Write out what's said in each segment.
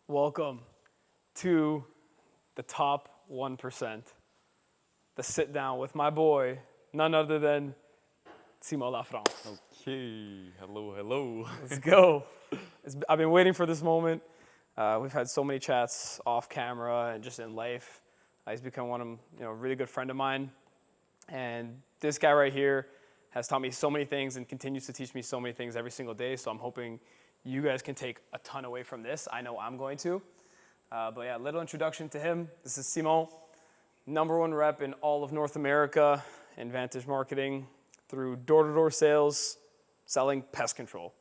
Welcome to the top 1%, the sit down with my boy, none other than Simon Lafrance. Okay, hello. Let's go. I've been waiting for this moment. We've had so many chats off camera and just in life. He's become a really good friend of mine. And this guy right here has taught me so many things and continues to teach me so many things every single day. So I'm hoping you guys can take a ton away from this. I know I'm going to. But yeah, little introduction to him. This is Simon, #1 rep in all of North America in Vantage Marketing through door-to-door sales, selling pest control.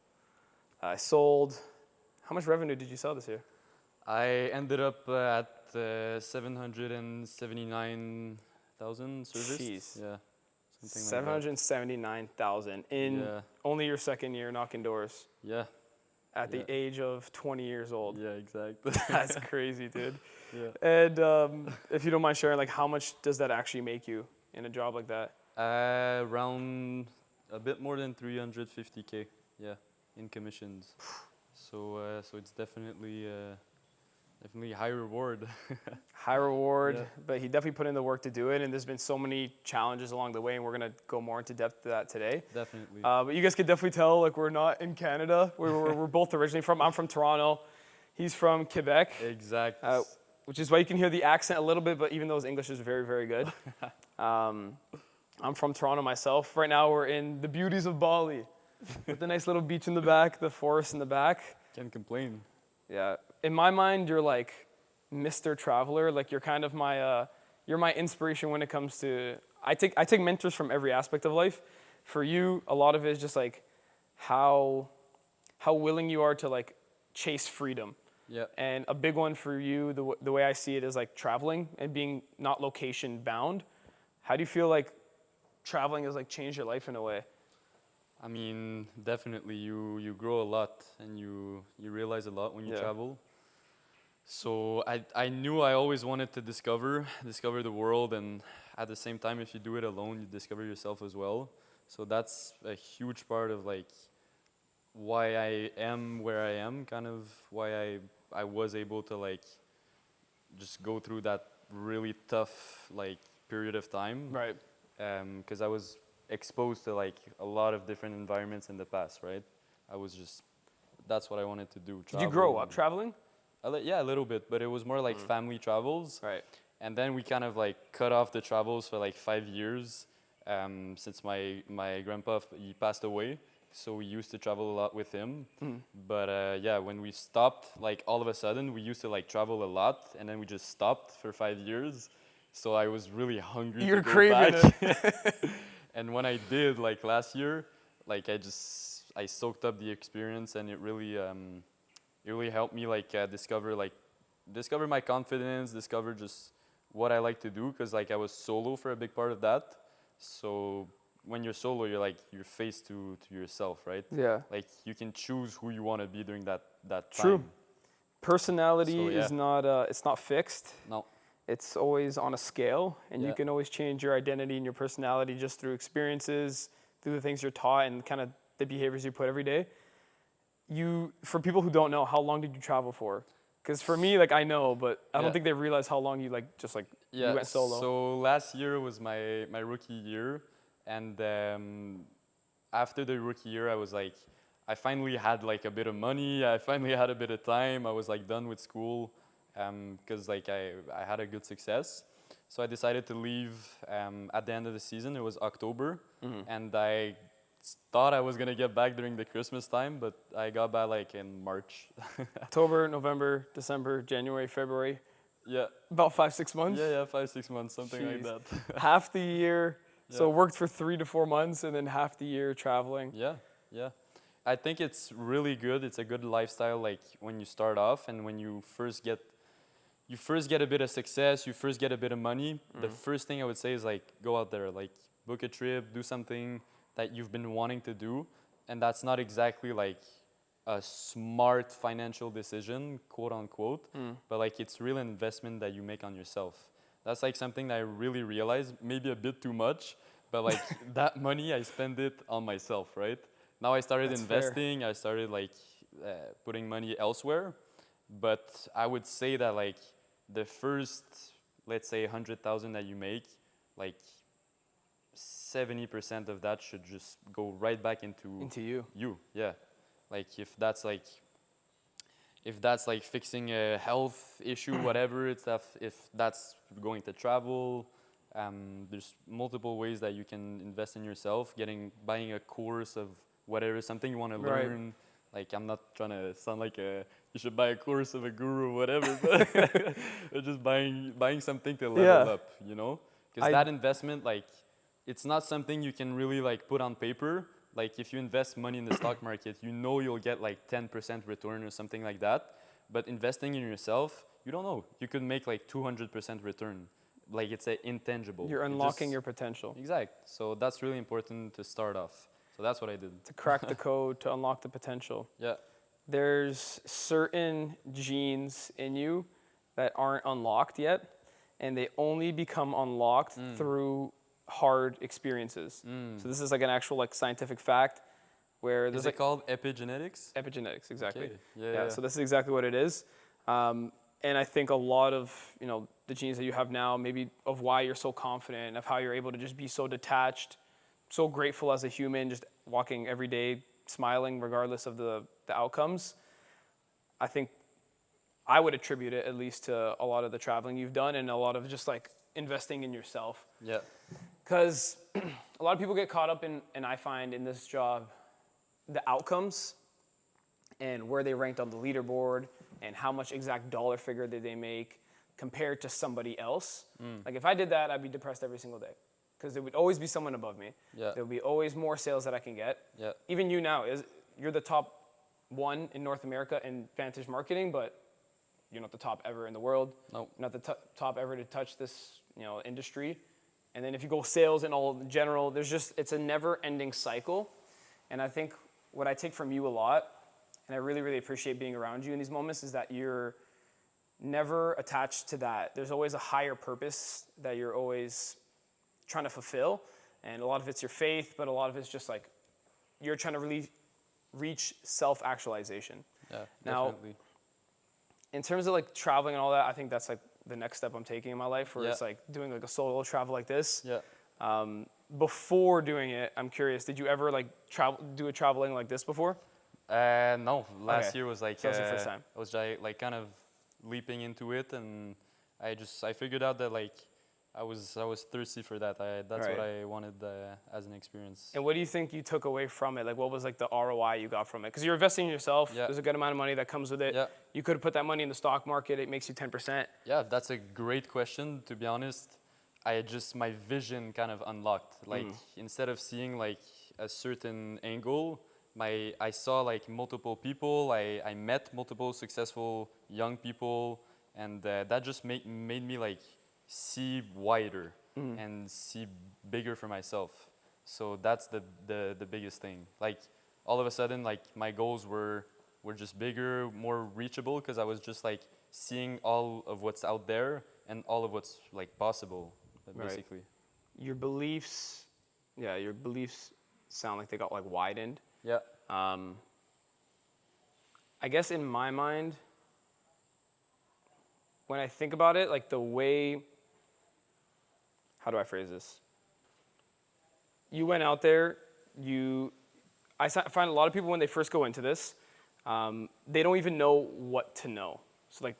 I sold, how much revenue did you sell this year? I ended up at 779,000 serviced. Jeez. Yeah, something like 779,000 in Yeah. only your second year knocking doors that. Yeah, at the Yeah. age of 20 years old. yeah, exactly. That's crazy, dude. Yeah. And if you don't mind sharing, like, how much does that actually make you in a job like that? Around a bit more than 350K. Yeah, in commissions. So it's definitely high reward. High reward, Yeah. but he definitely put in the work to do it. And there's been so many challenges along the way, and we're gonna go more into depth to that today. Definitely. But you guys can definitely tell, like, we're not in Canada. We're both originally from. I'm from Toronto. He's from Quebec. Exactly. Which is why you can hear the accent a little bit, but even though his English is very, very good. I'm from Toronto myself. Right now we're in the beauties of Bali with the nice little beach in the back, the forest in the back. Can't complain. Yeah. In my mind, you're like Mr. Traveler. Like, you're kind of you're my inspiration when it comes to, I take mentors from every aspect of life. For you, a lot of it is just like how willing you are to like chase freedom. Yeah. And a big one for you, the way I see it, is like traveling and being not location bound. How do you feel like traveling has like changed your life in a way? I mean, definitely you grow a lot and you realize a lot when you Yeah. travel. So I knew I always wanted to discover the world, and at the same time, if you do it alone, you discover yourself as well. So that's a huge part of like why I am where I am, kind of why I was able to like just go through that really tough like period of time. Right. Because I was exposed to like a lot of different environments in the past, right? That's what I wanted to do. Did you grow travel up traveling? Yeah, a little bit, but it was more like family travels. Right. And then we kind of like cut off the travels for like 5 years since my grandpa, he passed away. So we used to travel a lot with him. But yeah, when we stopped, like all of a sudden, we used to like travel a lot, and then we just stopped for 5 years. So I was really hungry You're to go craving back. it. And when I did, like last year, like I soaked up the experience, and it really helped me like discover my confidence, discover just what I like to do, because like I was solo for a big part of that. So when you're solo, you're faced to yourself, right? Yeah. Like you can choose who you want to be during that time. True. Personality So, yeah. is not it's not fixed. No. It's always on a scale, and you Yeah. can always change your identity and your personality just through experiences, through the things you're taught, and kind of the behaviors you put every day. For people who don't know, how long did you travel for? Because for me, like, I know, but I don't Yeah. think they realize how long you you went solo. So last year was my rookie year, and after the rookie year, I finally had like a bit of money. I finally had a bit of time. I was like done with school, because like I had a good success. So I decided to leave at the end of the season. It was October, and I thought I was gonna get back during the Christmas time, but I got back like in March. October, November, December, January, February, Yeah. about 5-6 months. Yeah, 5-6 months, something like Jeez. that. Half the year. So Yeah. worked for 3 to 4 months, and then half the year traveling. Yeah. I think it's really good. It's a good lifestyle, like when you start off and when you first get a bit of success, you first get a bit of money. The first thing I would say is like go out there, like book a trip, do something that you've been wanting to do, and that's not exactly like a smart financial decision, quote unquote, but like it's real investment that you make on yourself. That's like something that I really realized, maybe a bit too much, but like that money I spend it on myself, right? Now I started That's fair. investing, I started like putting money elsewhere, But I would say that like the first, let's say 100,000 that you make, like 70% of that should just go right back into you. you. Yeah. Like if that's like fixing a health issue, whatever, it's that if that's going to travel, there's multiple ways that you can invest in yourself. Buying a course of whatever, something you want to Right. learn. Like I'm not trying to sound like you should buy a course of a guru or whatever, but just buying something to level Yeah. up, you know? Because that investment, like, it's not something you can really like put on paper. Like if you invest money in the stock market, you know you'll get like 10% return or something like that. But investing in yourself, you don't know. You could make like 200% return. Like it's an intangible. You're unlocking your potential. Exact. So that's really important to start off. So that's what I did. To crack the code, to unlock the potential. Yeah. There's certain genes in you that aren't unlocked yet, and they only become unlocked through hard experiences. So this is like an actual like scientific fact where there's Is it called epigenetics? epigenetics, exactly. Okay. Yeah. So this is exactly what it is. And I think a lot of the genes that you have now, maybe of why you're so confident, of how you're able to just be so detached, so grateful as a human, just walking every day, smiling regardless of the outcomes. I think I would attribute it at least to a lot of the traveling you've done and a lot of just like investing in yourself. Yeah. Because a lot of people get caught up in, and I find in this job, the outcomes and where they ranked on the leaderboard and how much exact dollar figure did they make compared to somebody else. Like if I did that, I'd be depressed every single day because there would always be someone above me. Yeah. There would be always more sales that I can get. Yeah. Even you now, you're the top one in North America in Vantage marketing, but you're not the top ever in the world. No. You're not the top ever to touch this industry. And then if you go sales and all in general, it's a never-ending cycle. And I think what I take from you a lot, and I really, really appreciate being around you in these moments, is that you're never attached to that. There's always a higher purpose that you're always trying to fulfill. And a lot of it's your faith, but a lot of it's just like you're trying to really reach self-actualization. Yeah, now, definitely. In terms of like traveling and all that, I think that's like the next step I'm taking in my life, where it's like doing like a solo travel like this. Yeah. Before doing it, I'm curious, did you ever like do a traveling like this before? No, last year was like So that was your first time. I was like kind of leaping into it, and I figured out that like I was thirsty for that. That's what I wanted as an experience. And what do you think you took away from it? Like, what was like the ROI you got from it? Because you're investing in yourself. Yeah. There's a good amount of money that comes with it. Yeah. You could have put that money in the stock market. It makes you 10%. Yeah, that's a great question. To be honest, my vision kind of unlocked. Like instead of seeing like a certain angle, I saw like multiple people. I met multiple successful young people, and that just made me like see wider and see bigger for myself. So that's the biggest thing. Like all of a sudden, like my goals were just bigger, more reachable, because I was just like seeing all of what's out there and all of what's like possible, basically. Your beliefs sound like they got like widened. Yeah. I guess in my mind, when I think about it, like the way, how do I phrase this? You went out there, I find a lot of people when they first go into this, they don't even know what to know. So like,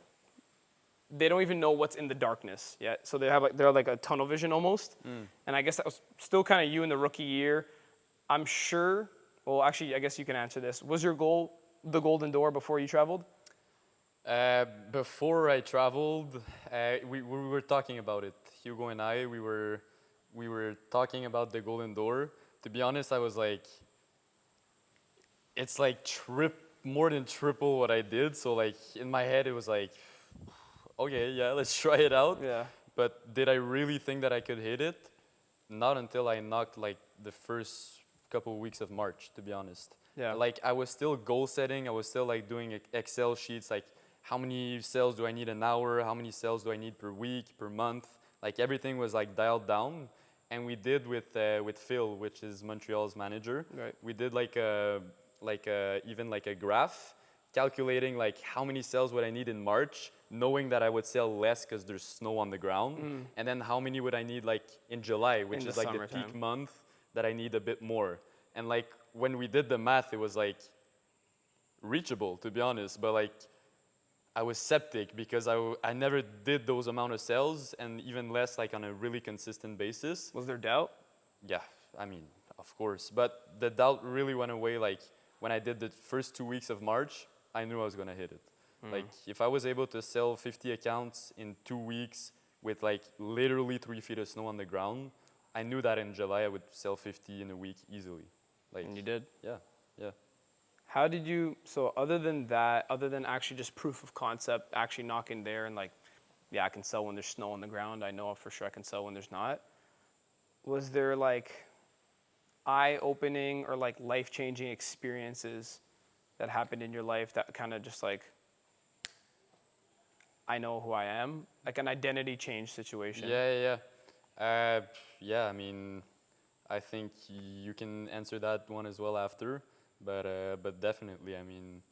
they don't even know what's in the darkness yet. So they're like a tunnel vision almost. And I guess that was still kind of you in the rookie year. I'm sure, well, actually, I guess you can answer this. Was your goal the Golden Door before you traveled? Before I traveled, we were talking about it. Hugo and I, we were talking about the Golden Door. To be honest, I was like, it's like more than triple what I did. So like in my head, it was like, okay, yeah, let's try it out. Yeah. But did I really think that I could hit it? Not until I knocked like the first couple of weeks of March, to be honest. Yeah. Like I was still goal setting. I was still like doing Excel sheets, like how many sales do I need an hour? How many sales do I need per week, per month? Like everything was like dialed down. And we did with Phil, which is Montreal's manager. Right. We did even like a graph calculating like how many sales would I need in March, knowing that I would sell less because there's snow on the ground, and then how many would I need like in July, which In is the like the summertime. peak month that I need a bit more. And like when we did the math, it was like reachable, to be honest, but like I was septic because I never did those amount of sales, and even less like on a really consistent basis. Was there doubt? Yeah, I mean, of course. But the doubt really went away like when I did the first 2 weeks of March, I knew I was gonna hit it. Like if I was able to sell 50 accounts in 2 weeks with like literally 3 feet of snow on the ground, I knew that in July I would sell 50 in a week easily. Like, And you did? yeah, yeah. How did you, so other than that, other than actually just proof of concept, actually knocking there and like, yeah, I can sell when there's snow on the ground. I know for sure I can sell when there's not. Was there like eye-opening or like life-changing experiences that happened in your life that kind of just like, I know who I am, like an identity change situation? Yeah, I mean, I think you can answer that one as well after, but definitely, I mean,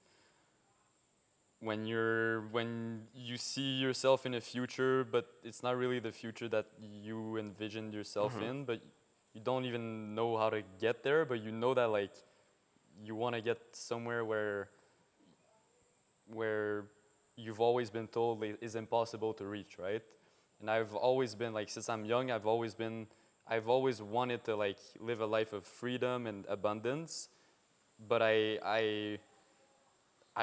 when you see yourself in a future, but it's not really the future that you envisioned yourself in, but you don't even know how to get there, but you know that like you want to get somewhere where you've always been told is impossible to reach, right? And I've always been like, since I'm young, I've always wanted to like live a life of freedom and abundance, but I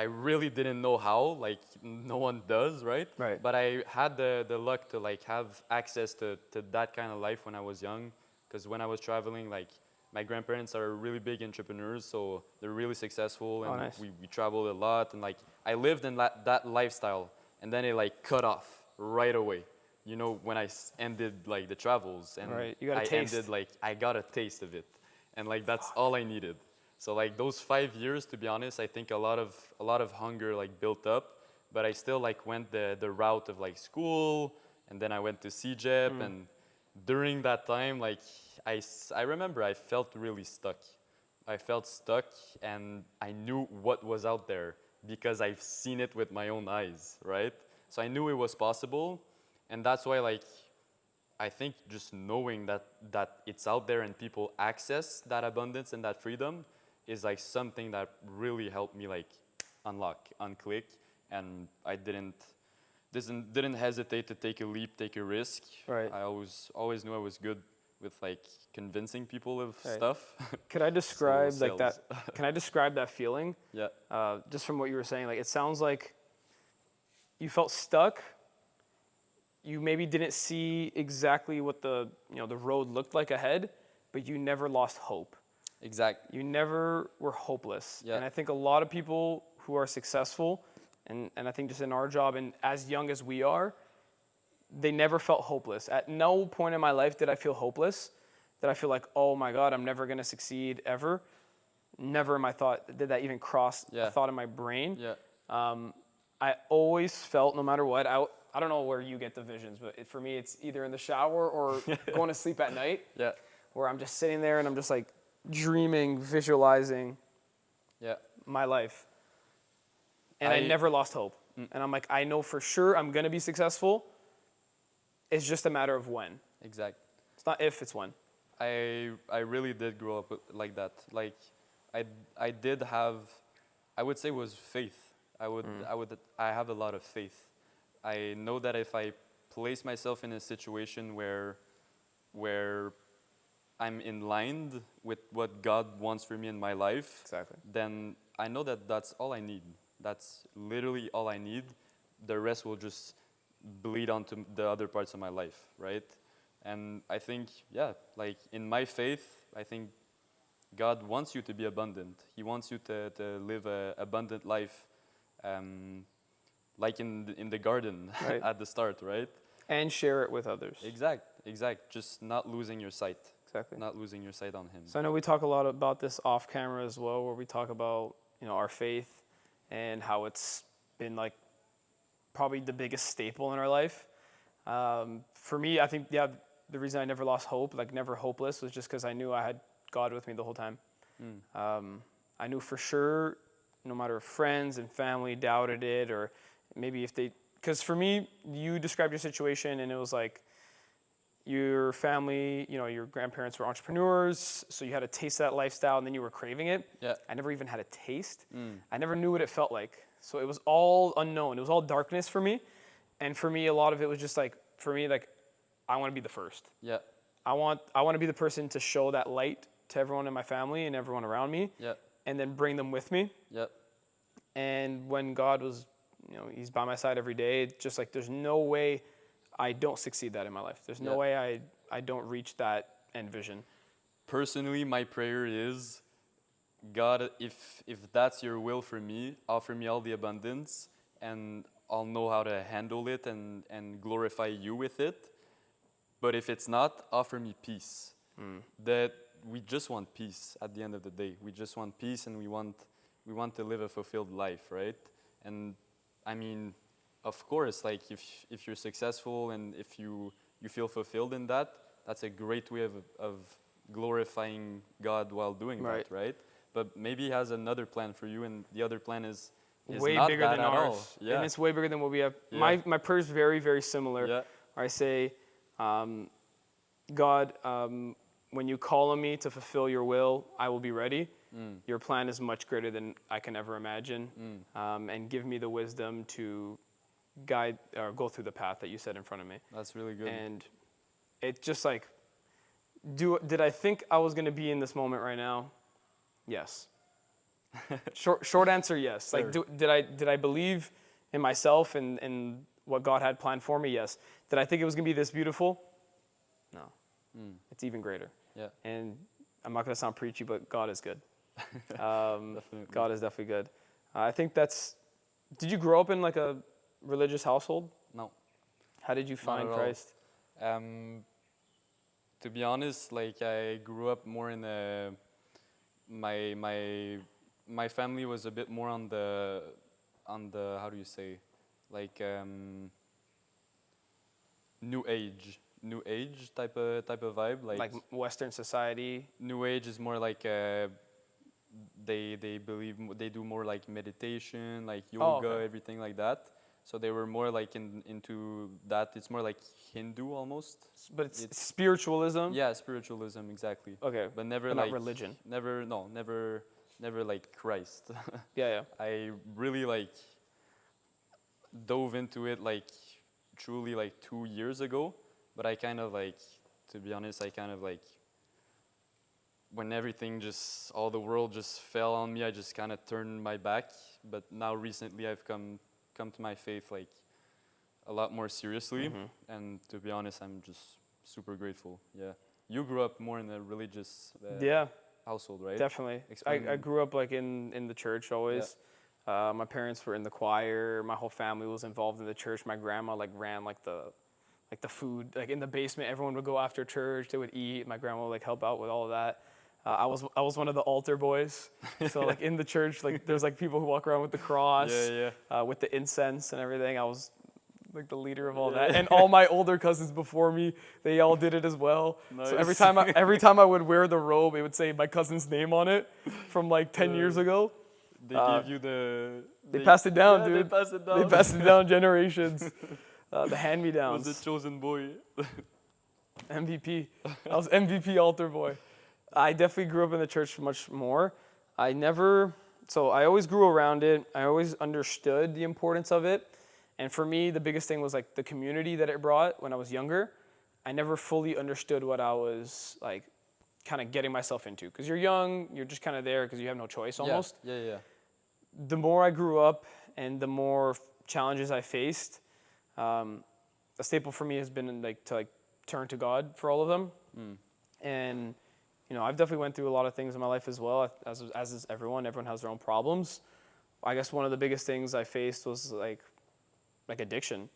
really didn't know how, like no one does, right? Right. But I had the luck to like have access to that kind of life when I was young, because when I was traveling, like my grandparents are really big entrepreneurs, so they're really successful, and nice. we traveled a lot, and like I lived in that lifestyle, and then it like cut off right away. You know, when I ended like the travels, and Right, you got a I taste. ended like I got a taste of it, and like that's all I needed. So like those 5 years, to be honest, I think a lot of hunger like built up, but I still like went the route of like school, and then I went to CJEP, and during that time, like I remember I felt really stuck. I felt stuck, and I knew what was out there because I've seen it with my own eyes, right? So I knew it was possible, and that's why like I think just knowing that it's out there and people access that abundance and that freedom is like something that really helped me like unclick, and I didn't hesitate to take a leap, take a risk. Right. I always knew I was good with like convincing people of Right. stuff. Could I describe So like that? sales. Can I describe that feeling? Yeah. Just from what you were saying, like it sounds like you felt stuck. You maybe didn't see exactly what the road looked like ahead, but you never lost hope. Exactly. You never were hopeless. Yeah. And I think a lot of people who are successful, and I think just in our job and as young as we are, they never felt hopeless. At no point in my life did I feel hopeless, that I feel like, oh my God, I'm never gonna succeed ever. Never in my thought did that even cross a thought in my brain. Yeah. I always felt, no matter what, I don't know where you get the visions, but for me, it's either in the shower or going to sleep at night, Yeah. where I'm just sitting there and I'm just like dreaming, visualizing Yeah. my life. And I never lost hope. And I'm like, I know for sure I'm going to be successful. It's just a matter of when. Exactly. It's not if, it's when. I really did grow up like that. Like I did have, I would say, was faith. I have a lot of faith. I know that if I place myself in a situation where I'm in line with what God wants for me in my life, Exactly. then I know that that's all I need. That's literally all I need. The rest will just bleed onto the other parts of my life, right? And I think, yeah, like in my faith, I think God wants you to be abundant. He wants you to live an abundant life, like in the garden Right. at the start, right? And share it with others. Exact. Just not losing your sight. Exactly. Not losing your sight on Him. So I know we talk a lot about this off camera as well, where we talk about our faith and how it's been like probably the biggest staple in our life. For me, I think the reason I never lost hope, like never hopeless, was just because I knew I had God with me the whole time. I knew for sure no matter if friends and family doubted it, or maybe if they, because for me, you described your situation and it was like your family, your grandparents were entrepreneurs, so you had to taste that lifestyle and then you were craving it. Yeah. I never even had a taste. I never knew what it felt like. So it was all unknown. It was all darkness for me. And for me, a lot of it was just like, I want to be the first. Yeah. I want to be the person to show that light to everyone in my family and everyone around me. Yeah. And then bring them with me. Yeah. And when God was, he's by my side every day, it's just like there's no way I don't succeed that in my life. There's no way I don't reach that end vision. Personally, my prayer is, God, if that's your will for me, offer me all the abundance and I'll know how to handle it and glorify you with it. But if it's not, offer me peace. That we just want peace at the end of the day. We just want peace and we want to live a fulfilled life, right? And I mean, of course, like if you're successful and if you feel fulfilled in that, that's a great way of glorifying God while doing that, right? But maybe He has another plan for you, and the other plan is way not bigger that than at ours. all. Yeah. And it's way bigger than what we have. Yeah. My prayer is very, very similar. Yeah. I say, God, when you call on me to fulfill your will, I will be ready. Your plan is much greater than I can ever imagine. And give me the wisdom to guide or go through the path that you set in front of me. That's really good. And it's just like, did I think I was going to be in this moment right now? Yes. Short answer, yes. Fair. Like, did I believe in myself and what God had planned for me? Yes. Did I think it was going to be this beautiful? No. It's even greater. Yeah. And I'm not going to sound preachy, but God is good. Definitely. God is definitely good. I think did you grow up in like a religious household? No. How did you find at all. Christ? To be honest, like I grew up more in my family was a bit more on the how do you say, like new age type of vibe, like Western society. New Age is more like they believe they do more like meditation, like yoga, everything like that. So they were more like into that. It's more like Hindu almost. But it's spiritualism. Yeah, spiritualism, exactly. Okay. But never But like not religion. Never like Christ. Yeah. I really like dove into it like truly like 2 years ago. But I kind of like, to be honest, when everything all the world just fell on me, I just kind of turned my back. But now recently I've come to my faith like a lot more seriously. And to be honest, I'm just super grateful. Yeah. You grew up more in a religious household, right? Definitely. I grew up like in the church always. Yeah. My parents were in the choir. My whole family was involved in the church. My grandma like ran like the food, like in the basement, everyone would go after church, they would eat. My grandma would like help out with all of that. I was one of the altar boys. So like in the church, like there's like people who walk around with the cross, with the incense and everything. I was like the leader of all that. And all my older cousins before me, they all did it as well. Nice. So every time I would wear the robe, it would say my cousin's name on it from like 10 years ago. They gave you the... They passed it down, dude. They passed it down. They passed it down generations. The hand-me-downs. Was the chosen boy. MVP. I was MVP altar boy. I definitely grew up in the church much more. I always grew around it. I always understood the importance of it. And for me, the biggest thing was like the community that it brought when I was younger. I never fully understood what I was like kind of getting myself into. Because you're young, you're just kind of there because you have no choice almost. Yeah. The more I grew up and the more challenges I faced, a staple for me has been to turn to God for all of them. And I've definitely went through a lot of things in my life as well, as is everyone. Everyone has their own problems. I guess one of the biggest things I faced was like addiction.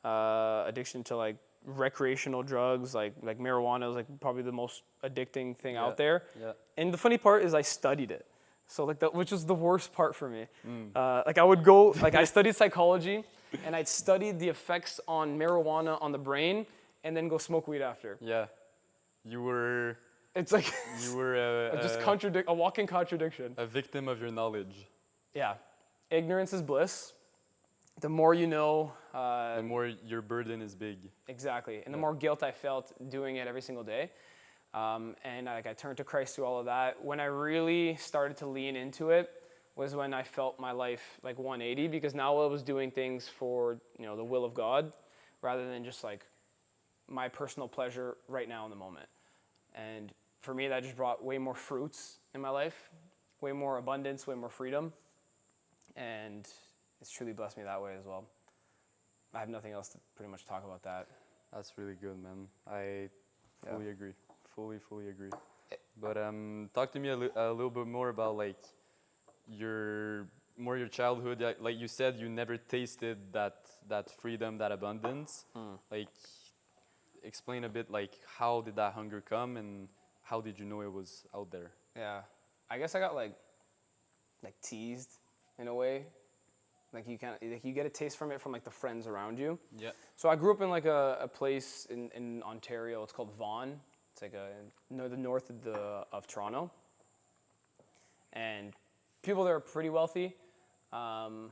Addiction to like recreational drugs, like marijuana is like probably the most addicting thing out there. Yeah. And the funny part is I studied it. So which was the worst part for me. I would go, I studied psychology, and I'd studied the effects on marijuana on the brain, and then go smoke weed after. Yeah, you were. It's like you were a walking contradiction. A victim of your knowledge. Yeah, ignorance is bliss. The more you know, The more your burden is big. exactly, and the Yeah. more guilt I felt doing it every single day. And like I turned to Christ through all of that. When I really started to lean into it was when I felt my life like 180, because now I was doing things for the will of God rather than just like my personal pleasure right now in the moment. And for me, that just brought way more fruits in my life, way more abundance, way more freedom, and it's truly blessed me that way as well. I have nothing else to pretty much talk about that. That's really good, man. I fully agree. Fully agree. But talk to me a little bit more about like your childhood. Like you said, you never tasted that freedom, that abundance. Like, explain a bit like how did that hunger come and how did you know it was out there? Yeah, I guess I got like teased in a way. Like you get a taste from it from like the friends around you. Yeah. So I grew up in like a place in Ontario. It's called Vaughan. It's like the north of Toronto. And people there are pretty wealthy. I'm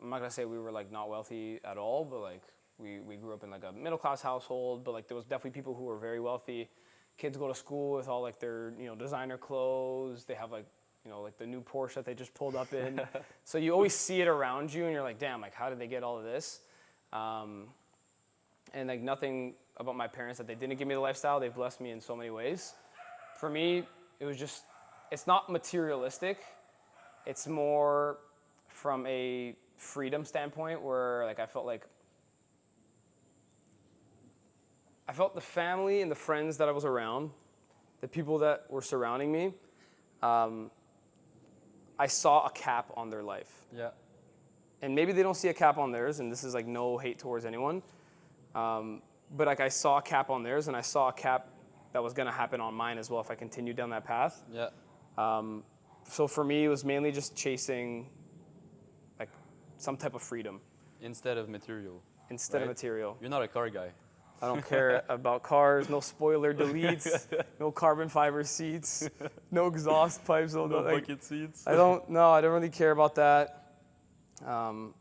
not gonna say we were like not wealthy at all, but like we grew up in like a middle class household. But like there was definitely people who were very wealthy. Kids go to school with all like their designer clothes. They have like like the new Porsche that they just pulled up in. So you always see it around you and you're like, damn, like how did they get all of this? And like nothing about my parents that they didn't give me the lifestyle. They've blessed me in so many ways. For me, it was just, it's not materialistic. It's more from a freedom standpoint where like I felt the family and the friends that I was around, the people that were surrounding me, I saw a cap on their life. Yeah. And maybe they don't see a cap on theirs, and this is like no hate towards anyone. But like I saw a cap on theirs, and I saw a cap that was gonna happen on mine as well if I continued down that path. Yeah. So for me, it was mainly just chasing like some type of freedom Instead of material. instead of Right. material. You're not a car guy. I don't care about cars, no spoiler deletes, no carbon fiber seats, no exhaust pipes. No bucket seats. I don't really care about that. I'm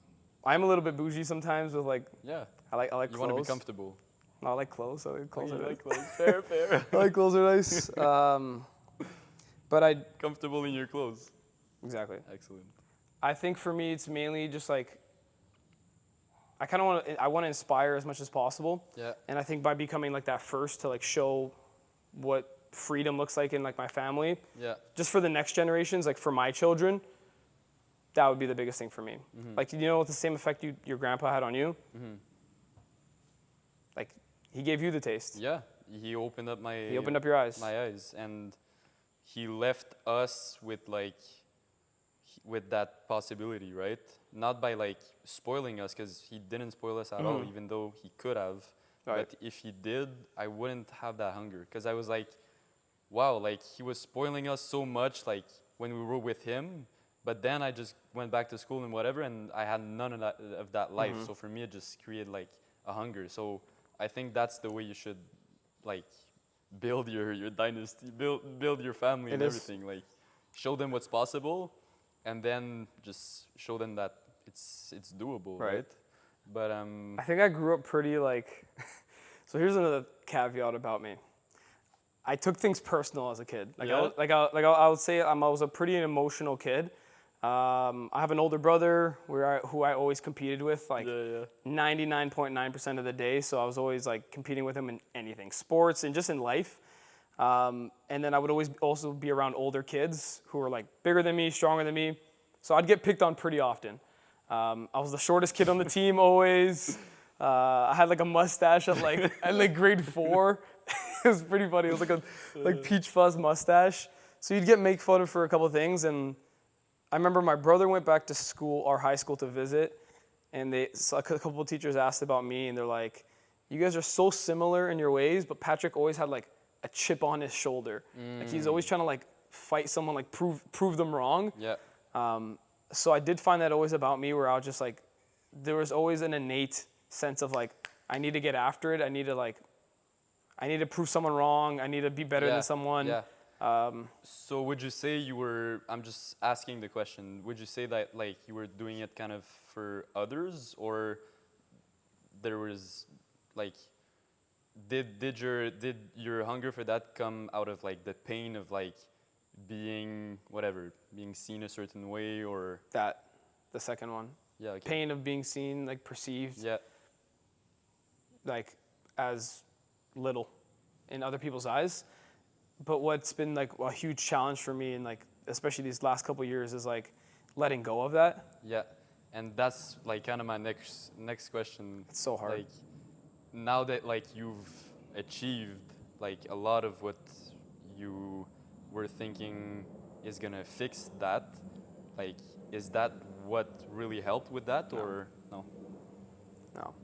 a little bit bougie sometimes with like, Yeah. I like You clothes. want to be comfortable. No, I like clothes. I like clothes are nice. clothes. Fair. I like clothes are nice. But Comfortable in your clothes. exactly. Excellent. I think for me, it's mainly just like, I want to inspire as much as possible. Yeah. And I think by becoming like that first to like show what freedom looks like in like my family, Yeah. just for the next generations, like for my children, that would be the biggest thing for me. Like, the same effect your grandpa had on you? Like, he gave you the taste. Yeah. He opened up He opened up your eyes. my eyes, and he left us with like with that possibility, right? Not by like spoiling us, because he didn't spoil us at all, even though he could have. Right. But if he did, I wouldn't have that hunger, because I was like, wow, like he was spoiling us so much, like when we were with him. But then I just went back to school and whatever, and I had none of that life. So for me, it just created like a hunger. So I think that's the way you should like build your dynasty, build your family and everything. Like show them what's possible, and then just show them that it's doable, right? But I think I grew up pretty like, so here's another caveat about me. I took things personal as a kid. Like I would say I was a pretty emotional kid. I have an older brother who I always competed with, like 99.9% of the day. So I was always like competing with him in anything, sports and just in life. And then I would always also be around older kids who were like bigger than me, stronger than me. So I'd get picked on pretty often. I was the shortest kid on the team always. I had like a mustache at like grade 4. It was pretty funny. It was like a peach fuzz mustache. So you'd get make fun of for a couple of things. And I remember my brother went back to school, our high school, to visit, and a couple of teachers asked about me, and they're like, "You guys are so similar in your ways, but Patrick always had like a chip on his shoulder. Like he's always trying to like fight someone, like prove them wrong." yeah, So I did find that always about me, where I was just like, there was always an innate sense of like, I need to get after it. I need to prove someone wrong. I need to be better than someone. yeah. So would you say you were, I'm just asking the question, would you say that like you were doing it kind of for others, or there was like, did your hunger for that come out of like the pain of like being whatever, being seen a certain way, or That, the second one. yeah, okay. Pain of being seen, like perceived, Yeah, like as little in other people's eyes. But what's been like a huge challenge for me, and like especially these last couple of years, is like letting go of that. yeah. And that's like kind of my next question. It's so hard. Like now that like you've achieved like a lot of what you were thinking is gonna fix that, like is that what really helped with that, No. or no? No.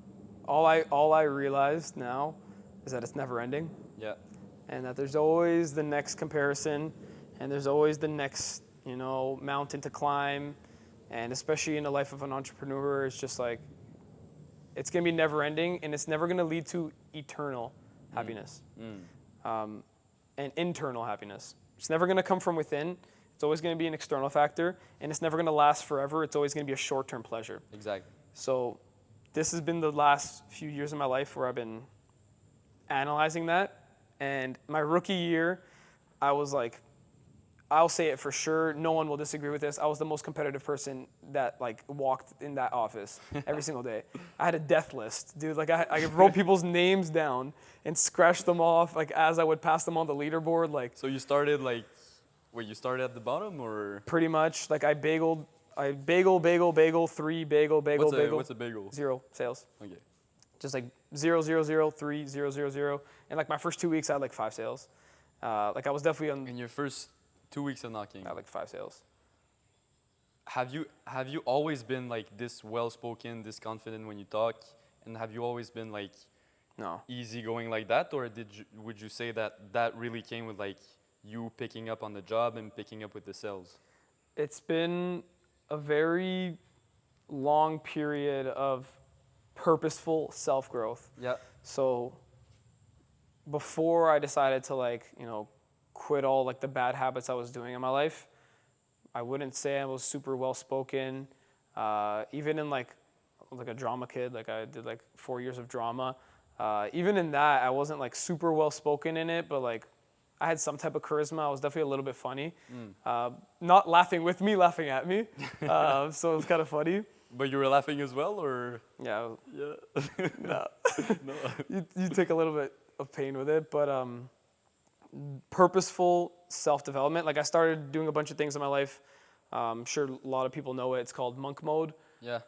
All I realized now is that it's never ending, Yeah, and that there's always the next comparison, and there's always the next, mountain to climb. And especially in the life of an entrepreneur, it's just like, it's gonna be never ending, and it's never gonna lead to eternal happiness, and internal happiness. It's never gonna come from within. It's always gonna be an external factor, and it's never gonna last forever. It's always gonna be a short-term pleasure. exactly. So this has been the last few years of my life where I've been analyzing that. And my rookie year, I was like, I'll say it for sure, no one will disagree with this, I was the most competitive person that like walked in that office every single day. I had a death list, dude. Like I wrote people's names down and scratched them off like as I would pass them on the leaderboard. Like, So you started like, wait, you started at the bottom, or pretty much, like I bagel, 3, bagel, bagel. what's a bagel? 0 sales. Okay. Just like 0, 0, 0, 3, 0, 0, 0. And like my first 2 weeks, I had like 5 sales. Like I was definitely on, In your first 2 weeks of knocking, I had like 5 sales. have you always been like this well-spoken, this confident when you talk, and have you always been like No. easygoing like that, or would you say that really came with like you picking up on the job and picking up with the sales? It's been a very long period of purposeful self-growth. Yeah. So before I decided to like, quit all like the bad habits I was doing in my life, I wouldn't say I was super well-spoken. Even in like a drama kid, like I did like 4 years of drama. Even in that, I wasn't like super well-spoken in it, but like I had some type of charisma. I was definitely a little bit funny. Not laughing with me, laughing at me. So it was kind of funny. But you were laughing as well, or? Yeah, Yeah. no. No. you take a little bit of pain with it, but purposeful self-development. Like I started doing a bunch of things in my life. I'm sure a lot of people know it. It's called monk mode, Yeah.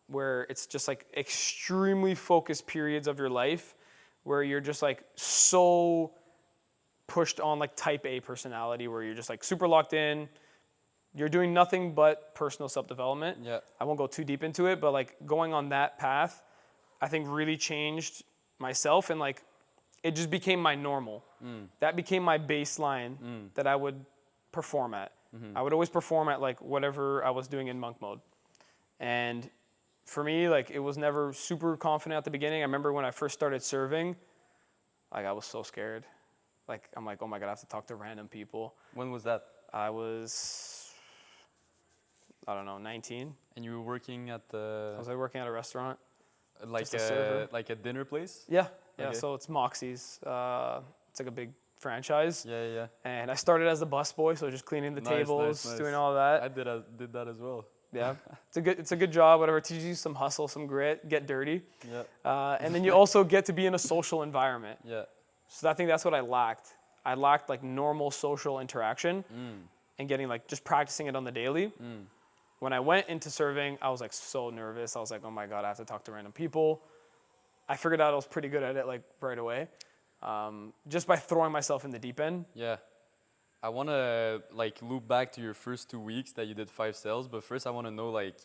where it's just like extremely focused periods of your life where you're just like so pushed on like type A personality, where you're just like super locked in. You're doing nothing but personal self-development. Yeah. I won't go too deep into it, but like going on that path, I think really changed myself, and like it just became my normal. That became my baseline that I would perform at. I would always perform at like whatever I was doing in monk mode. And for me, like it was never super confident at the beginning. I remember when I first started serving, like I was so scared. Like I'm like, oh my God, I have to talk to random people. When was that? I was, I don't know, 19. And you were working at I was like working at a restaurant. like just a server. like a dinner place? Yeah. Okay. So it's Moxie's. It's like a big franchise. Yeah. And I started as a busboy, so just cleaning the tables, Nice. doing all that. I did that as well. Yeah, it's a good job. Whatever, it teaches you some hustle, some grit, get dirty, Yeah. and then you also get to be in a social environment. Yeah. So I think that's what I lacked. I lacked like normal social interaction, and getting like just practicing it on the daily. When I went into serving, I was like so nervous. I was like, oh my God, I have to talk to random people. I figured out I was pretty good at it like right away, just by throwing myself in the deep end. Yeah. I want to like loop back to your first 2 weeks that you did 5 sales, but first I want to know like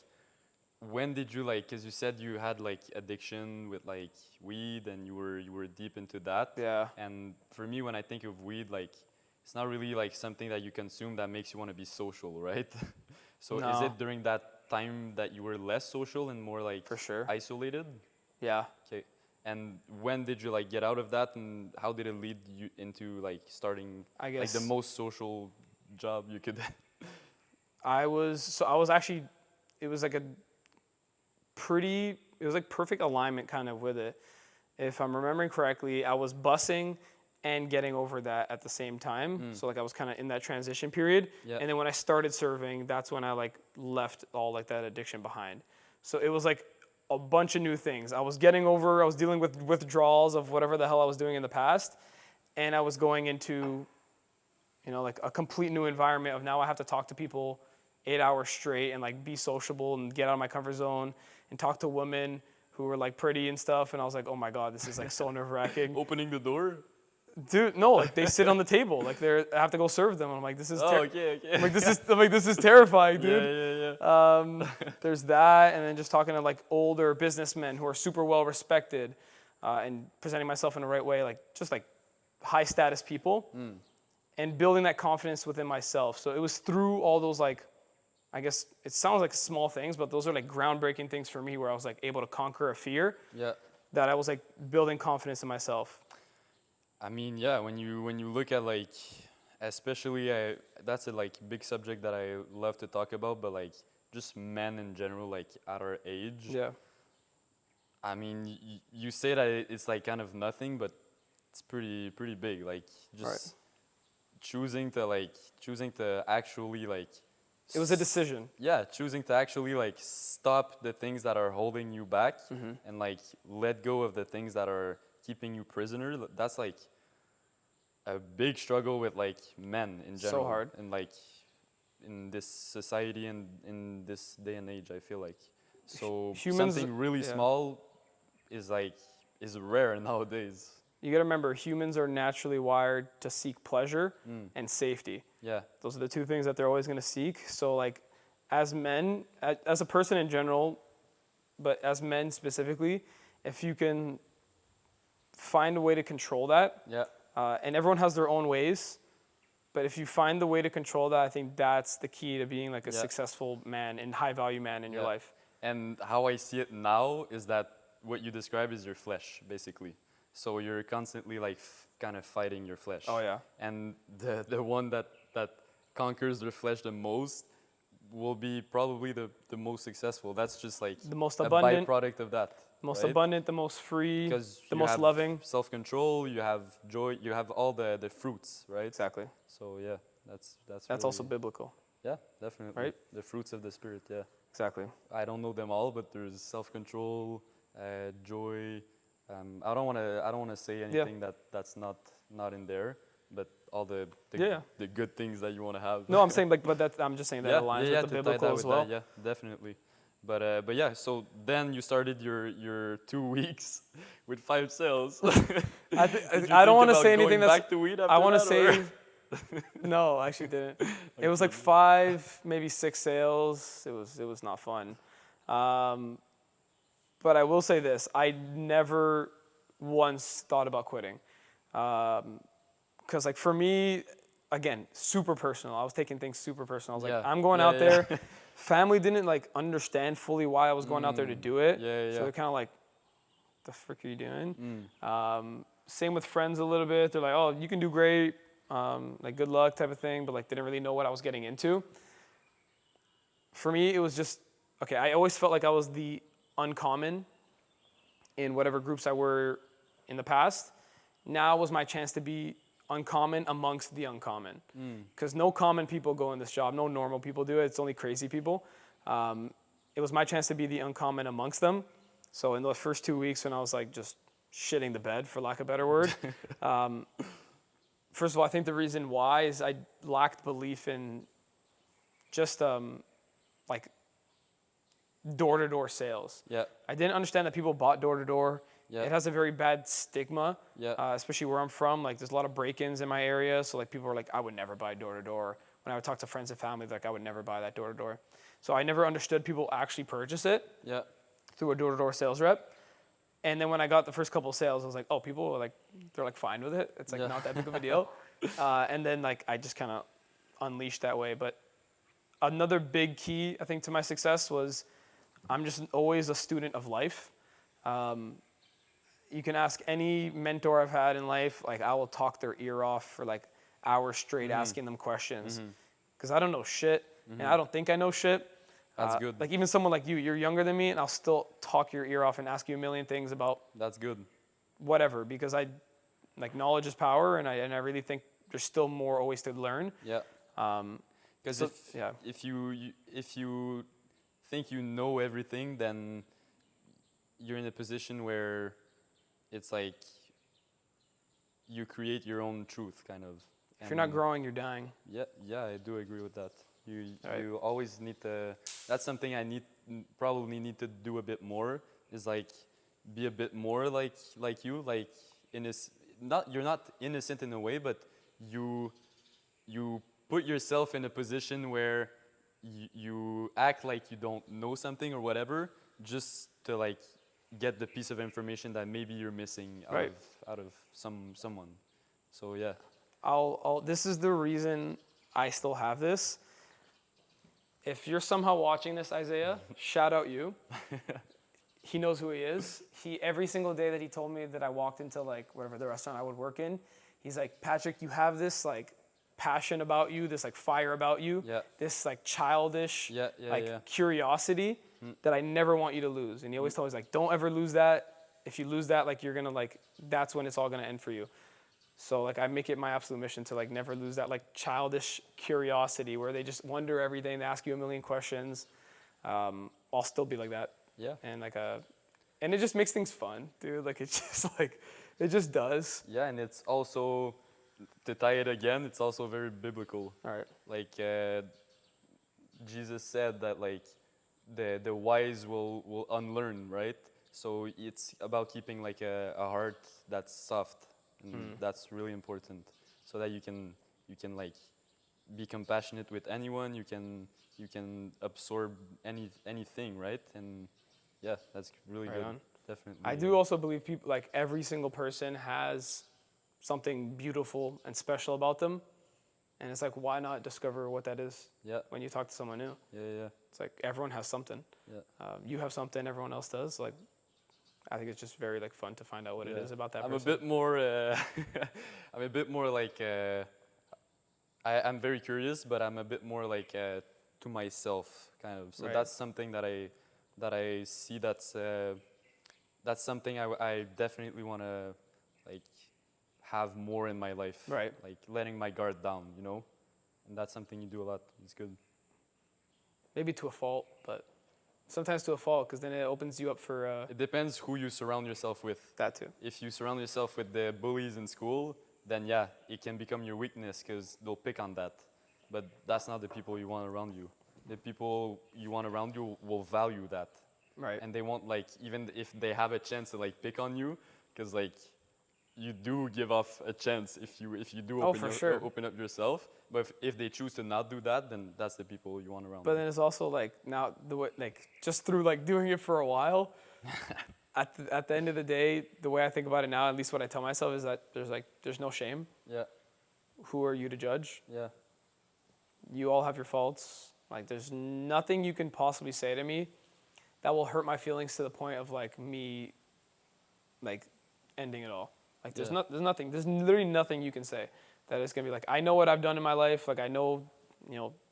when did you like, because you said you had like addiction with like weed and you were deep into that. Yeah. And for me, when I think of weed, like it's not really like something that you consume that makes you want to be social, right? So is No. it during that time that you were less social and more like For sure. isolated? Yeah. Okay. And when did you like get out of that, and how did it lead you into like starting I like guess the most social job you could? I was actually, it was like a it was like perfect alignment kind of with it. If I'm remembering correctly, I was busing and getting over that at the same time. So like I was kind of in that transition period. Yeah. And then when I started serving, that's when I like left all like that addiction behind. So it was like a bunch of new things. I was dealing with withdrawals of whatever the hell I was doing in the past. And I was going into, like a complete new environment of now I have to talk to people 8 hours straight and like be sociable and get out of my comfort zone and talk to women who were like pretty and stuff. And I was like, oh my God, this is like so nerve wracking. Opening the door. Dude, no, like they sit on the table, like I have to go serve them. And I'm like, this is Okay. I'm like, this is terrifying, dude. Yeah. There's that, and then just talking to like older businessmen who are super well respected, and presenting myself in the right way, like just like high status people, and building that confidence within myself. So it was through all those like, I guess it sounds like small things, but those are like groundbreaking things for me where I was like able to conquer a fear. Yeah. That I was like building confidence in myself. I mean, yeah, when you look at like, especially that's a like big subject that I love to talk about, but like just men in general, like at our age. Yeah. I mean, you say that it's like kind of nothing, but it's pretty big. Like just choosing to actually like. It was a decision. Yeah, choosing to actually like stop the things that are holding you back and like let go of the things that are keeping you prisoner. That's like a big struggle with like men in general. So hard. And like in this society and in this day and age, I feel like so something really small is rare nowadays. You got to remember, humans are naturally wired to seek pleasure and safety. Yeah. Those are the two things that they're always going to seek. So like as men, as a person in general, but as men specifically, if you can find a way to control that, and everyone has their own ways, but if you find the way to control that, I think that's the key to being like a successful man and high value man in your life. And how I see it now is that what you describe is your flesh, basically. So you're constantly like kind of fighting your flesh. Oh yeah. And the one that conquers their flesh the most will be probably the most successful. That's just like the most abundant byproduct of that. The most abundant, the most free, the most have loving. Self-control, you have joy, you have all the fruits, right? Exactly. So yeah, that's really also biblical. Yeah, definitely. Right? The fruits of the spirit, yeah. Exactly. I don't know them all, but there's self-control, joy. I don't want to say anything that's not in there, but all the good things that you want to have. No, I'm saying like, but I'm just saying that aligns with the biblical as well. Yeah, definitely. But yeah, so then you started your 2 weeks with 5 sales. I don't want to say anything that's. Back to weed after I want to that, say. No, I actually didn't. It was like 5, maybe 6 sales. It was not fun. But I will say this: I never once thought about quitting, because like for me, again, super personal. I was taking things super personal. I was like, I'm going out there. Family didn't like understand fully why I was going out there to do it. So they're kind of like, "The frick are you doing?" Same with friends a little bit. They're like, "Oh, you can do great. Like good luck," type of thing. But like didn't really know what I was getting into. For me, it was just okay. I always felt like I was the uncommon in whatever groups I were in the past. Now was my chance to be uncommon amongst the uncommon, because no common people go in this job, no normal people do it, it's only crazy people. It was my chance to be the uncommon amongst them. So in the first 2 weeks when I was like just shitting the bed, for lack of a better word, first of all, I think the reason why is I lacked belief in just like door-to-door sales. I didn't understand that people bought door-to-door. It has a very bad stigma, especially where I'm from. Like, there's a lot of break-ins in my area, so like people are like, I would never buy door-to-door. When I would talk to friends and family, like I would never buy that door-to-door. So I never understood people actually purchase it through a door-to-door sales rep. And then when I got the first couple of sales, I was like, oh, people are like, they're like fine with it. It's like not that big of a deal. And then like I just kind of unleashed that way. But another big key, I think, to my success was I'm just always a student of life. you can ask any mentor I've had in life, like I will talk their ear off for like hours straight asking them questions because I don't know shit and I don't think I know shit. That's good. Like even someone like you, you're younger than me and I'll still talk your ear off and ask you a million things about That's good. whatever because I like knowledge is power and I really think there's still more always to learn. Yeah. Because So, yeah. if you think you know everything, then you're in a position where it's like you create your own truth, kind of. If you're not growing, you're dying. Yeah, I do agree with that. You Right. you always need to. That's something I probably need to do a bit more. Is like be a bit more like you, like you're not innocent in a way, but you put yourself in a position where you act like you don't know something or whatever, just to like get the piece of information that maybe you're missing Right. out of someone. So yeah. This is the reason I still have this. If you're somehow watching this, Isaiah, shout out you. He knows who he is. Every single day that he told me that I walked into like whatever the restaurant I would work in, he's like, Patrick, you have this like passion about you, this like fire about you, Yeah. this like childish curiosity that I never want you to lose. And he always told me, he's like, don't ever lose that. If you lose that, like you're gonna like, that's when it's all gonna end for you. So like I make it my absolute mission to like never lose that like childish curiosity where they just wonder everything, they ask you a million questions. I'll still be like that. Yeah. And and it just makes things fun, dude. Like it's just like, it just does. Yeah, and it's also, to tie it again, it's also very biblical. All right. Like Jesus said that like the wise will unlearn, right? So it's about keeping like a heart that's soft, and that's really important, so that you can like be compassionate with anyone. You can absorb anything, right? And yeah, that's really Right good. on. Definitely. I do also believe people, like every single person has something beautiful and special about them. And it's like, why not discover what that is Yeah. when you talk to someone new? Yeah. It's like everyone has something. Yeah. You have something, everyone else does. Like, I think it's just very like fun to find out what it is about that I'm person. a bit more. I'm a bit more like. I'm very curious, but I'm a bit more like to myself, kind of. So Right. that's something that I see. That's something I definitely want to like have more in my life. Right. Like letting my guard down, you know, and that's something you do a lot. It's good. Maybe to a fault, but sometimes to a fault because then it opens you up for It depends who you surround yourself with. that too. If you surround yourself with the bullies in school, then yeah, it can become your weakness because they'll pick on that. But that's not the people you want around you. The people you want around you will value that. Right. And they won't like, even if they have a chance to like pick on you, because like you do give off a chance if you do open up yourself. But if they choose to not do that, then that's the people you want around. But then it's also like now the way, like just through like doing it for a while, at the end of the day, the way I think about it now, at least what I tell myself is that there's no shame. Yeah. Who are you to judge? Yeah. You all have your faults. Like there's nothing you can possibly say to me that will hurt my feelings to the point of like me like ending it all. Like there's nothing, there's literally nothing you can say that is gonna be like, I know what I've done in my life, like I know,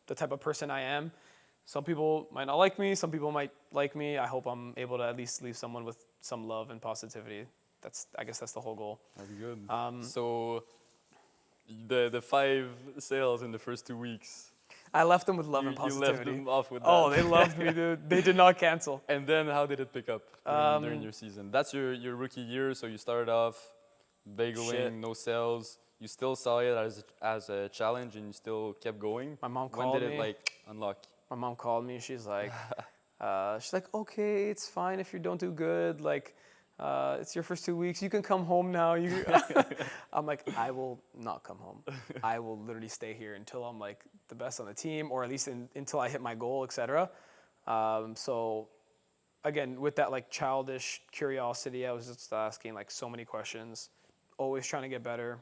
the type of person I am. Some people might not like me, some people might like me. I hope I'm able to at least leave someone with some love and positivity. I guess that's the whole goal. That's good. So the 5 sales in the first 2 weeks. I left them with love and You positivity. left them off with that. Oh, they loved me, dude. They did not cancel. And then how did it pick up during your season? That's your rookie year, so you started off bageling, no sales. You still saw it as a challenge, and you still kept going. My mom called When did me. it like unlock? My mom called me. She's like, okay, it's fine if you don't do good. Like, it's your first 2 weeks. You can come home now. I'm like, I will not come home. I will literally stay here until I'm like the best on the team, or at least until I hit my goal, etc. So, again, with that like childish curiosity, I was just asking like so many questions, always trying to get better,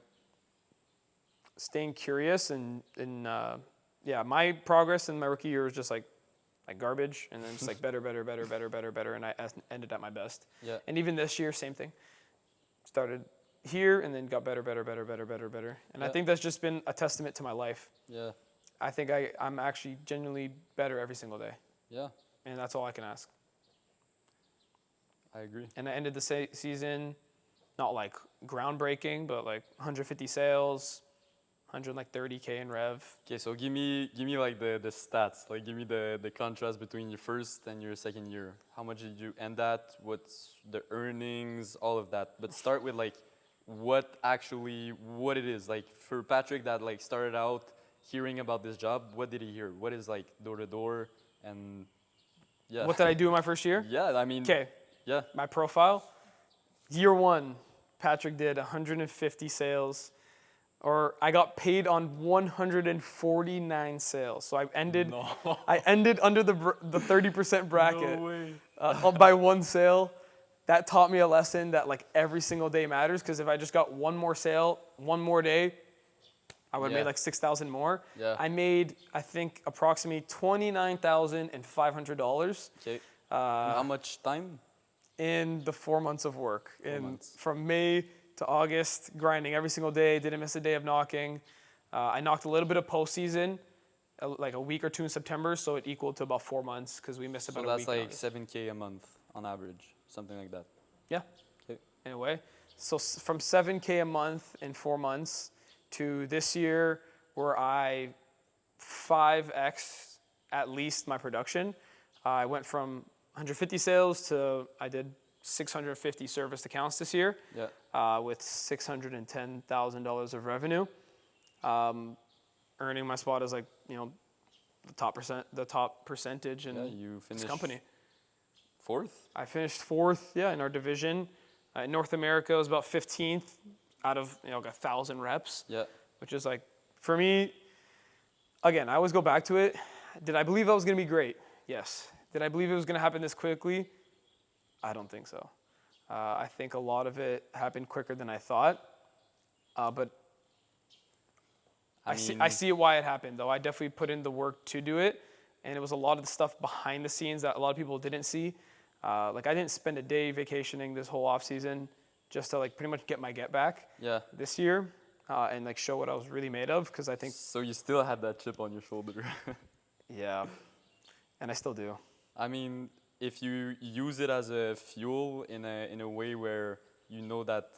staying curious, and my progress in my rookie year was just like garbage, and then just like better, and I ended at my best. Yeah. And even this year, same thing. started here and then got better, better, better, better, better, better. And I Yeah. think that's just been a testament to my life. Yeah. I think I'm actually genuinely better every single day. Yeah. And that's all I can ask. I agree. And I ended the season not like groundbreaking, but like 150 sales, 130K in rev. Okay, so give me like the stats. Like give me the contrast between your first and your second year. How much did you end at? What's the earnings? All of that. But start with like what it is. Like for Patrick that like started out hearing about this job, what did he hear? What is like door to door and yeah. What did I do in my first year? Yeah, I mean. Okay, Yeah. my profile. Year one, Patrick did 150 sales, or I got paid on 149 sales. So I ended under the 30% bracket. No way. By one sale. That taught me a lesson that like every single day matters, because if I just got one more sale, one more day, I would have Yeah. made like 6,000 more. Yeah. I made, I think, approximately $29,500 Okay. And how much time? in the 4 months of work. Months. From May to August, grinding every single day, didn't miss a day of knocking. I knocked a little bit of postseason, like a week or two in September, so it equaled to about 4 months because we missed about So a that's week. in like August. 7K a month on average, something like that. Yeah, Okay. in a way. So from 7K a month in 4 months to this year where I 5X at least my production. I went from 150 sales to I did 650 serviced accounts this year Yeah. with $610,000 of revenue. Earning my spot as like, the top percentage in Yeah, you this finished company. fourth? I finished fourth, in our division. In North America, I was about 15th out of, like 1,000 reps, Yeah. which is like, for me, again, I always go back to it. Did I believe that was going to be great? Yes. Did I believe it was going to happen this quickly? I don't think so. I think a lot of it happened quicker than I thought. But I see why it happened, though. I definitely put in the work to do it. And it was a lot of the stuff behind the scenes that a lot of people didn't see. Like I didn't spend a day vacationing this whole off season just to like pretty much get my get back Yeah. this year and like show what I was really made of, because I think So you still had that chip on your shoulder. yeah, and I still do. I mean, if you use it as a fuel in a way where you know that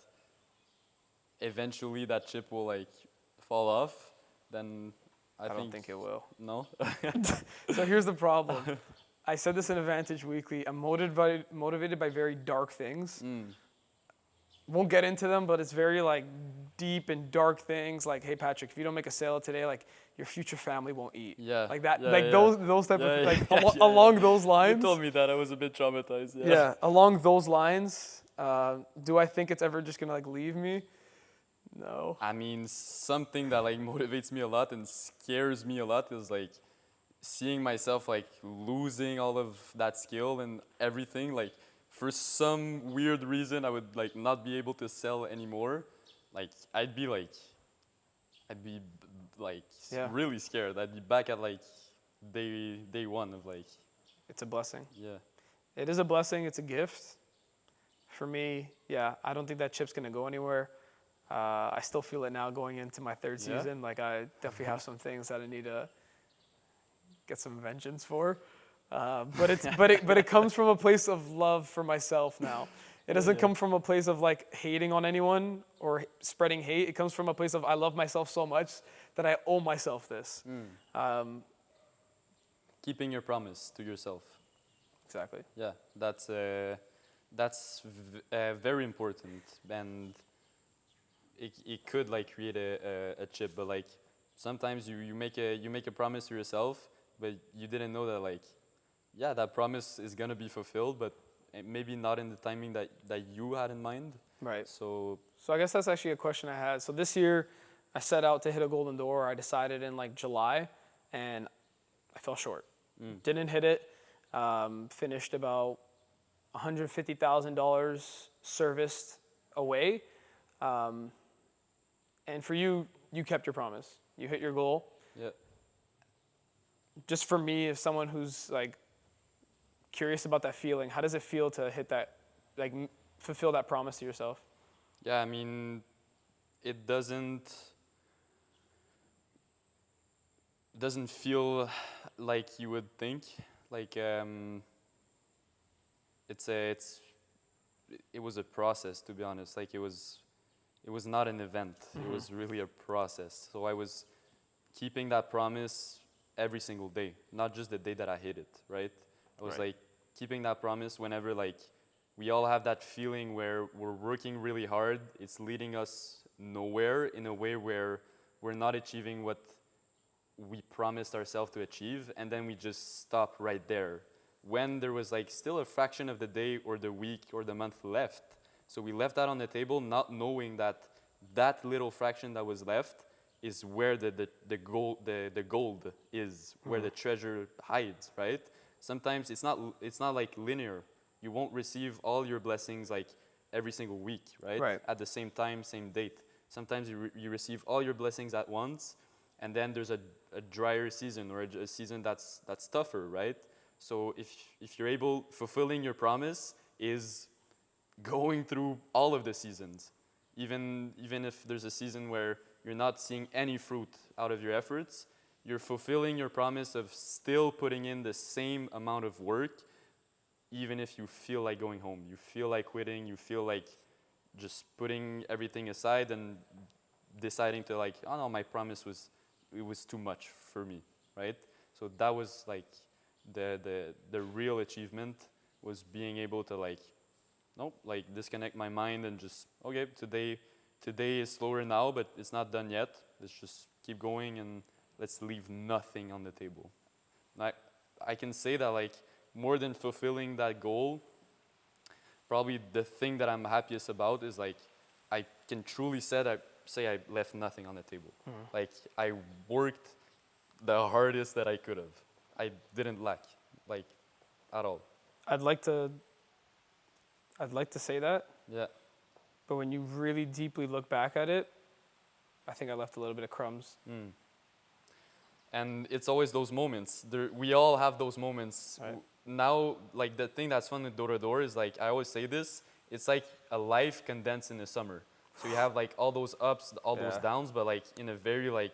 eventually that chip will like fall off, then I don't think it will. No. So here's the problem. I said this in Advantage Weekly. I'm motivated by very dark things. Won't get into them, but it's very like deep and dark things. Like, hey Patrick, if you don't make a sale today, like your future family won't eat. Yeah. Like that. Yeah, like yeah. those type of like yeah, along yeah. those lines. You told me that. I was a bit traumatized. Yeah. Yeah, along those lines. Do I think it's ever just gonna like leave me? No. I mean, something that like motivates me a lot and scares me a lot is like seeing myself like losing all of that skill and everything. Like for some weird reason, I would like not be able to sell anymore. Like I'd be Yeah. really scared. I'd be back at like day one of like, It's a blessing. yeah. It is a blessing. It's a gift. For me, yeah, I don't think that chip's gonna go anywhere. I still feel it now going into my third Yeah? season. Like I definitely have some things that I need to get some vengeance for. But it comes from a place of love for myself now. It doesn't come from a place of like hating on anyone or spreading hate. It comes from a place of I love myself so much that I owe myself this. Keeping your promise to yourself. Exactly. Yeah, that's very important, and it could like create a chip, but like sometimes you make a promise to yourself, but you didn't know that like, yeah, that promise is gonna be fulfilled, but maybe not in the timing that you had in mind. Right. So So I guess that's actually a question I had. So this year, I set out to hit a golden door. I decided in like July, and I fell short. Didn't hit it. Finished about $150,000 serviced away. And for you, you kept your promise. You hit your goal. yeah. Just for me, as someone who's like curious about that feeling, how does it feel to hit that, like fulfill that promise to yourself? Yeah, I mean, it doesn't feel like you would think. Like it's it was a process, to be honest. Like it was not an event. It was really a process. So I was keeping that promise every single day, not just the day that I hit it, right? I was Right. like keeping that promise whenever like we all have that feeling where we're working really hard, it's leading us nowhere in a way where we're not achieving what we promised ourselves to achieve, and then we just stop right there. When there was like still a fraction of the day or the week or the month left. So we left that on the table not knowing that that little fraction that was left is where the gold is, where the treasure hides, right? Sometimes it's not like linear. You won't receive all your blessings like every single week, right? Right. At the same time, same date. Sometimes you receive all your blessings at once, and then there's a drier season or a season that's tougher, right? So if you're able, fulfilling your promise is going through all of the seasons, even if there's a season where you're not seeing any fruit out of your efforts, you're fulfilling your promise of still putting in the same amount of work, even if you feel like going home, you feel like quitting, you feel like just putting everything aside and deciding to like, oh no, my promise was too much for me, right? So that was like the real achievement, was being able to like, nope, like disconnect my mind and just, okay, today is slower now, but it's not done yet. Let's just keep going and let's leave nothing on the table. I can say that like more than fulfilling that goal, probably the thing that I'm happiest about is like I can truly say I left nothing on the table. Like I worked the hardest that I could have. I didn't lack, like at all. I'd like to say that, Yeah. but when you really deeply look back at it, I think I left a little bit of crumbs. Mm. And it's always those moments. We all have those moments. Right. Now, like the thing that's fun with door to door is like I always say this. It's like a life condensed in the summer. So you have like all those ups, all those Yeah. downs, but like in a very like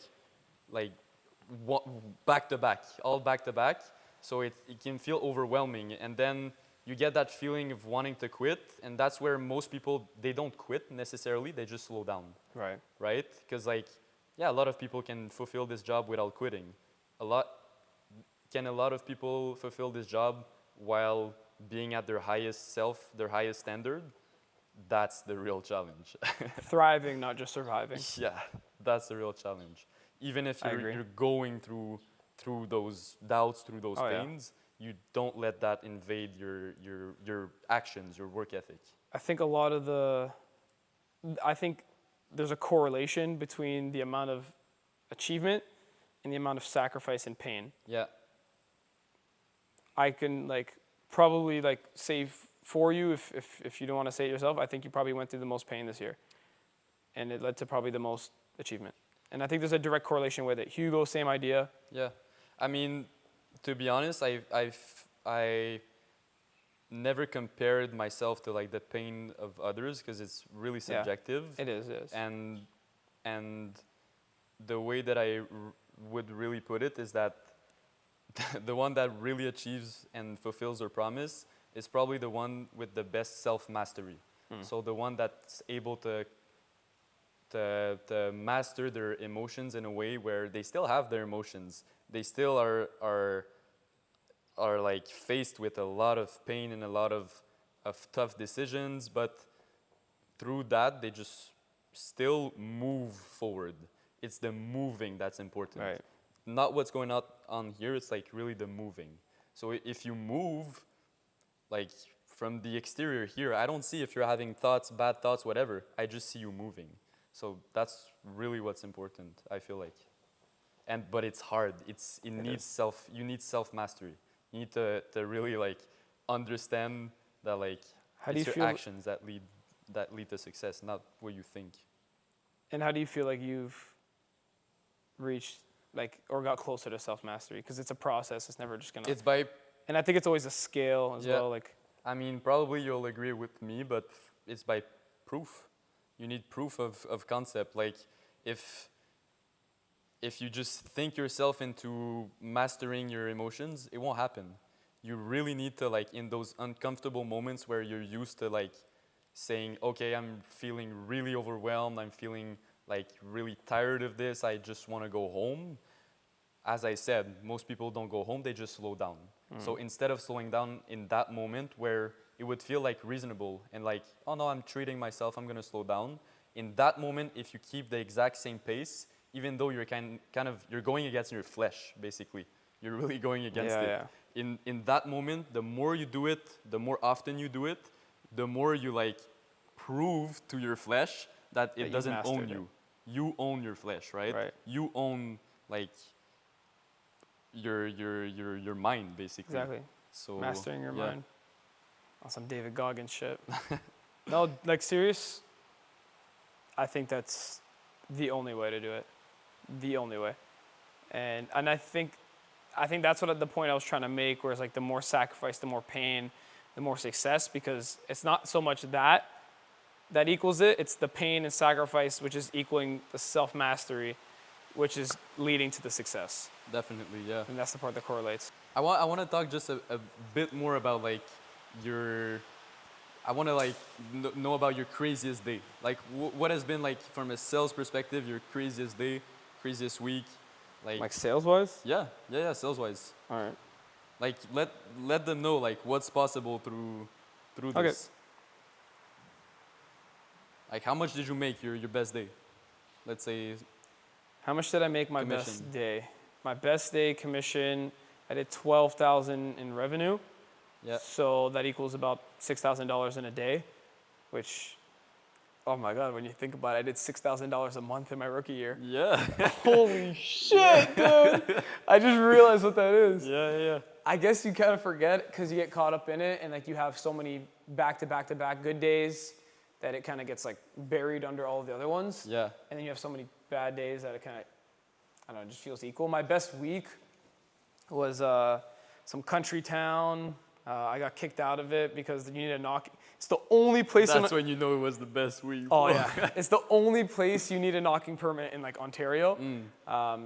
back to back, all back to back. So it can feel overwhelming, and then you get that feeling of wanting to quit, and that's where most people, they don't quit necessarily, they just slow down, Right. right? Because like, yeah, a lot of people can fulfill this job without quitting. Can a lot of people fulfill this job while being at their highest self, their highest standard? That's the real challenge. Thriving, not just surviving. Yeah, that's the real challenge. Even if I agree. you're going through those doubts, through those Oh, yeah. pains, you don't let that invade your actions, your work ethic. I think I think there's a correlation between the amount of achievement and the amount of sacrifice and pain. Yeah, I can like probably like say for you, if you don't want to say it yourself, I think you probably went through the most pain this year, and it led to probably the most achievement. And I think there's a direct correlation with it. Hugo, same idea. yeah. I mean, to be honest, I never compared myself to like the pain of others because it's really Yeah. subjective. It is. And the way that I would really put it is that the one that really achieves and fulfills their promise is probably the one with the best self-mastery. So the one that's able to master their emotions in a way where they still have their emotions. They still are like faced with a lot of pain and a lot of tough decisions, but through that they just still move forward. It's the moving that's important. Right. Not what's going on here, it's like really the moving. So if you move, like from the exterior here, I don't see if you're having thoughts, bad thoughts, whatever. I just see you moving. So that's really what's important, I feel like. But it's hard. You need self-mastery. You need to really like understand that like How do it's you your feel? actions that lead to success, not what you think. And how do you feel like you've reached like or got closer to self mastery? Because it's a process. It's never just gonna. It's by, And I think it's always a scale as Yeah. well. Like I mean, probably you'll agree with me, but it's by proof. You need proof of concept. Like if you just think yourself into mastering your emotions, it won't happen. You really need to, like, in those uncomfortable moments where you're used to, like, saying, okay, I'm feeling really overwhelmed, I'm feeling like really tired of this, I just want to go home. As I said, most people don't go home, they just slow down. So instead of slowing down in that moment where it would feel like reasonable and like, oh no, I'm treating myself, I'm going to slow down. In that moment, if you keep the exact same pace, even though you're kind of you're going against your flesh, basically. You're really going against it. In that moment, the more you do it, the more often you do it, the more you like prove to your flesh that it doesn't own you. You own your flesh, right? You own like your mind, basically. Exactly. So mastering your mind. On some David Goggins shit. No, like serious. I think that's the only way to do it. The only way. And I think that's what the point I was trying to make, where it's like the more sacrifice, the more pain, the more success, because it's not so much that equals it. It's the pain and sacrifice, which is equaling the self-mastery, which is leading to the success. Definitely, yeah. And that's the part that correlates. I want to talk just a bit more about like I want to like know about your craziest day. Like what has been like from a sales perspective, your craziest day, craziest week? Like sales-wise? Yeah, sales-wise. All right. Like let them know like what's possible through this. Okay. Like how much did you make your best day? Let's say. How much did I make my best day? My best day commission, I did $12,000 in revenue. Yeah. So that equals about $6,000 in a day, which, oh my God, when you think about it, I did $6,000 a month in my rookie year. Yeah. Holy shit, dude. I just realized what that is. Yeah. I guess you kind of forget because you get caught up in it, and like you have so many back-to-back good days that it kind of gets like buried under all of the other ones. Yeah. And then you have so many bad days that it kind of, I don't know, just feels equal. My best week was some country town. I got kicked out of it because you need a knock. It's the only place. That's when you know it was the best week. Oh yeah, it's the only place you need a knocking permit in like Ontario.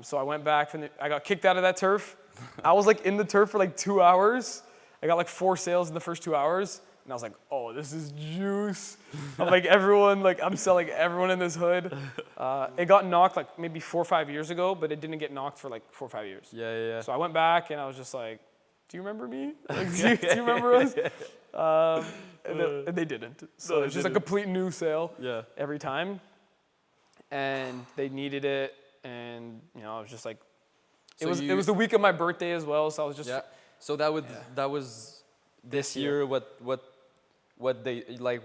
So I went back I got kicked out of that turf. I was like in the turf for like 2 hours. I got like 4 sales in the first 2 hours. And I was like, oh, this is juice. I'm like everyone, like I'm selling everyone in this hood. It got knocked like maybe 4 or 5 years ago, but it didn't get knocked for like 4 or 5 years. Yeah. So I went back and I was just like, do you remember me? Like, do you remember us? And they didn't. So it's just a complete new sale every time. And they needed it. And, you know, I was just like, it was the week of my birthday as well. So I was just. Yeah. So that was this year. What day, like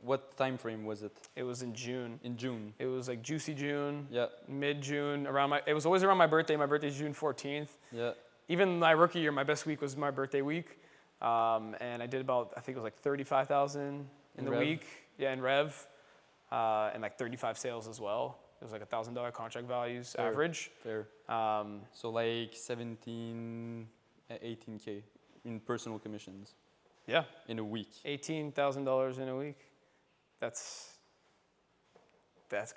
what time frame was it? It was in June. In June. It was like juicy June. Yeah. Mid-June, it was always around my birthday. My birthday's June 14th. Yeah. Even my rookie year, my best week was my birthday week. And I did about, I think it was like 35,000 in the week. Yeah, in rev. And like 35 sales as well. It was like $1,000 contract values average. Fair. So like 17, 18K in personal commissions. Yeah. In a week. $18,000 in a week. That's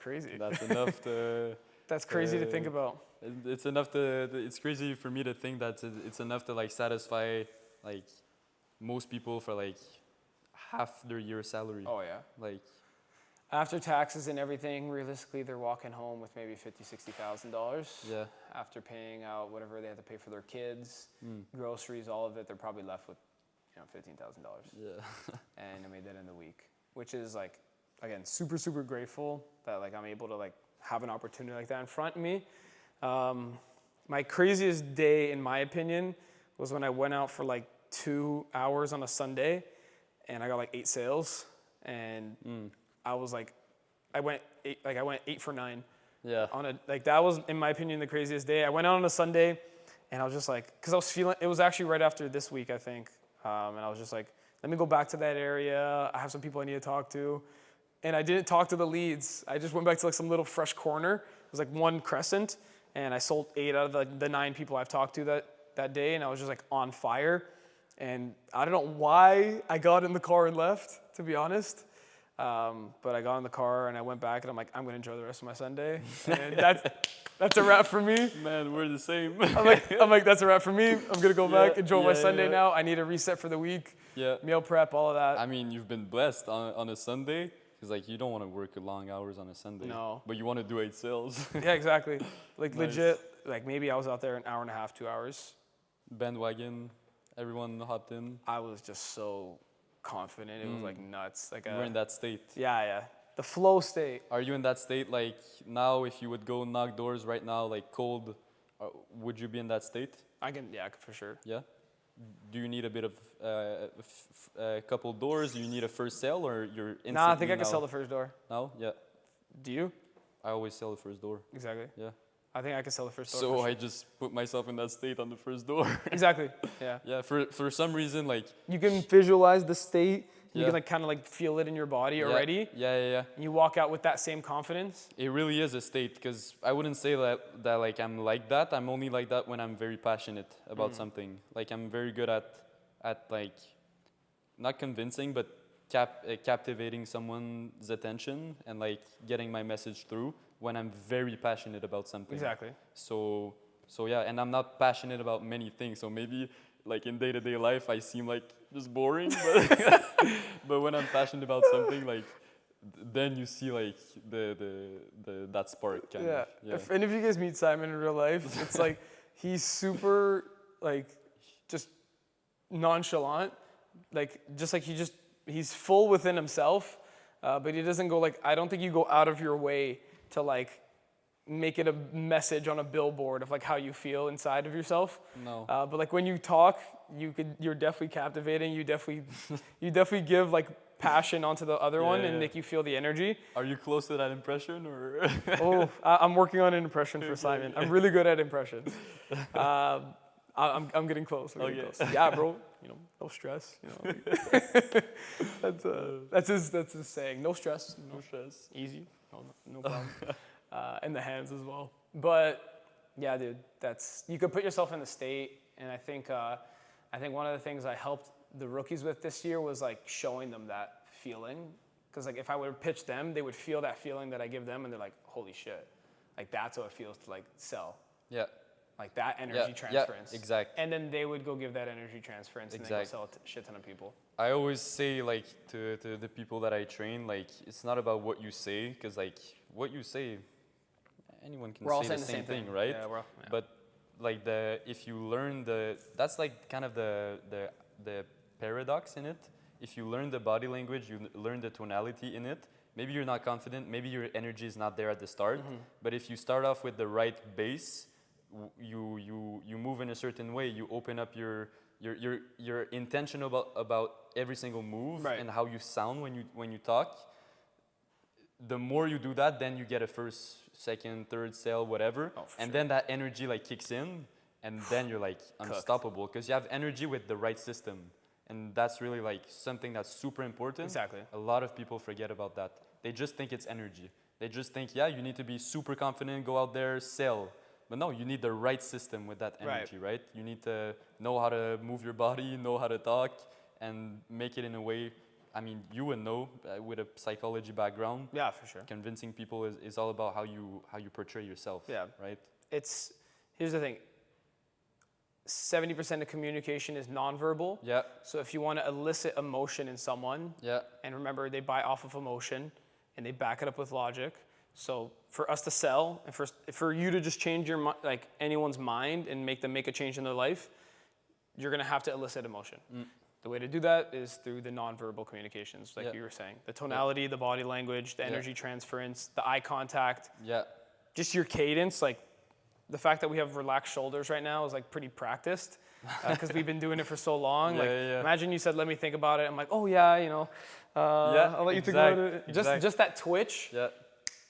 crazy. That's enough to. That's crazy to think about. It's enough to. It's crazy for me to think that it's enough to like satisfy like most people for like half their year salary. Oh yeah. Like. After taxes and everything, realistically, they're walking home with maybe $50,000-$60,000. Yeah. After paying out whatever they have to pay for their kids, groceries, all of it, they're probably left with, $15,000. Yeah. And I made that in the week, which is like, again, super, super grateful that like I'm able to like have an opportunity like that in front of me. My craziest day, in my opinion, was when I went out for like 2 hours on a Sunday, and I got like 8 sales, and I was like, I went 8 for 9. Yeah. That was, in my opinion, the craziest day. I went out on a Sunday, and I was just like, because I was feeling, it was actually right after this week, I think. And I was just like, let me go back to that area. I have some people I need to talk to. And I didn't talk to the leads. I just went back to like some little fresh corner. It was like one crescent. And I sold 8 out of the 9 people I've talked to that day. And I was just like on fire. And I don't know why I got in the car and left, to be honest. But I got in the car and I went back and I'm like, I'm gonna enjoy the rest of my Sunday. And that's a wrap for me. Man, we're the same. I'm like, that's a wrap for me. I'm gonna go back, enjoy my Sunday yeah. now. I need a reset for the week. Yeah. Meal prep, all of that. I mean, you've been blessed on a Sunday, because like you don't want to work long hours on a Sunday. No. But you want to do 8 sales. Yeah, exactly. Like Nice. legit, like maybe I was out there an hour and a half, 2 hours. Bandwagon, everyone hopped in. I was just so confident. It was like nuts. Like We're in that state. yeah. The flow state. Are you in that state like now? If you would go knock doors right now, like cold, would you be in that state? I can, for sure. Yeah. Do you need a bit of a couple doors? Do you need a first sale, or you're instantly Nah, I think I now? can sell the first door. No? Yeah. Do you? I always sell the first door. Exactly. Yeah. I think I can sell the first door. So for sure. I just put myself in that state on the first door. Exactly. Yeah. Yeah. For some reason, like. You can visualize the state. You Yeah. can like kind of like feel it in your body Yeah, already. Yeah. And you walk out with that same confidence. It really is a state, because I wouldn't say that like I'm like that. I'm only like that when I'm very passionate about something. Like I'm very good at like not convincing, but captivating someone's attention and like getting my message through when I'm very passionate about something. Exactly. So yeah, and I'm not passionate about many things. So maybe like in day-to-day life I seem like just boring, but but when I'm passionate about something, like then you see like the that spark kind of. Yeah. If you guys meet Simon in real life, it's like he's super like just nonchalant, like just like he's full within himself, but he doesn't go like, I don't think you go out of your way to like make it a message on a billboard of like how you feel inside of yourself. No. But like when you talk, you're definitely captivating. You definitely give like passion onto the other one and make you feel the energy. Are you close to that impression, or? Oh, I'm working on an impression for Simon. I'm really good at impressions. I'm getting close. I'm getting close. Yeah, bro. You know, no stress. You know, that's his saying. No stress. No stress. Easy. No problem. And the hands as well. But yeah, dude, you could put yourself in the state, and I think one of the things I helped the rookies with this year was like showing them that feeling, because like if I would pitch them, they would feel that feeling that I give them, and they're like, holy shit, like that's how it feels to like sell. Yeah. Like that energy transference. Yeah, exactly. And then they would go give that energy transference and then go sell a shit ton of people. I always say like to the people that I train, like it's not about what you say, because like what you say, anyone can say the same thing, right? Yeah, But like if you learn that's like kind of the paradox in it. If you learn the body language, you learn the tonality in it. Maybe you're not confident, maybe your energy is not there at the start, but if you start off with the right base, you move in a certain way. You open up your intention about every single move and how you sound when you talk. The more you do that, then you get a first, second, third sale, whatever, and then that energy like kicks in, and then you're like unstoppable, because you have energy with the right system, and that's really like something that's super important. Exactly. A lot of people forget about that. They just think it's energy. They just think, yeah, you need to be super confident, go out there, sell. But no, you need the right system with that energy, right? You need to know how to move your body, know how to talk, and make it in a way. I mean, you would know with a psychology background. Yeah, for sure. Convincing people is all about how you portray yourself. Yeah. Right. Here's the thing. 70% of communication is nonverbal. Yeah. So if you want to elicit emotion in someone, and remember they buy off of emotion, and they back it up with logic. So for us to sell, and for you to just change like anyone's mind and make them make a change in their life, you're gonna have to elicit emotion. The way to do that is through the nonverbal communications, like you were saying. The tonality, the body language, the energy transference, the eye contact. Yeah. Just your cadence, like the fact that we have relaxed shoulders right now is like pretty practiced, because we've been doing it for so long. Imagine you said, let me think about it. I'm like, oh yeah, you know, I'll let you think about it. Just that twitch. Yeah.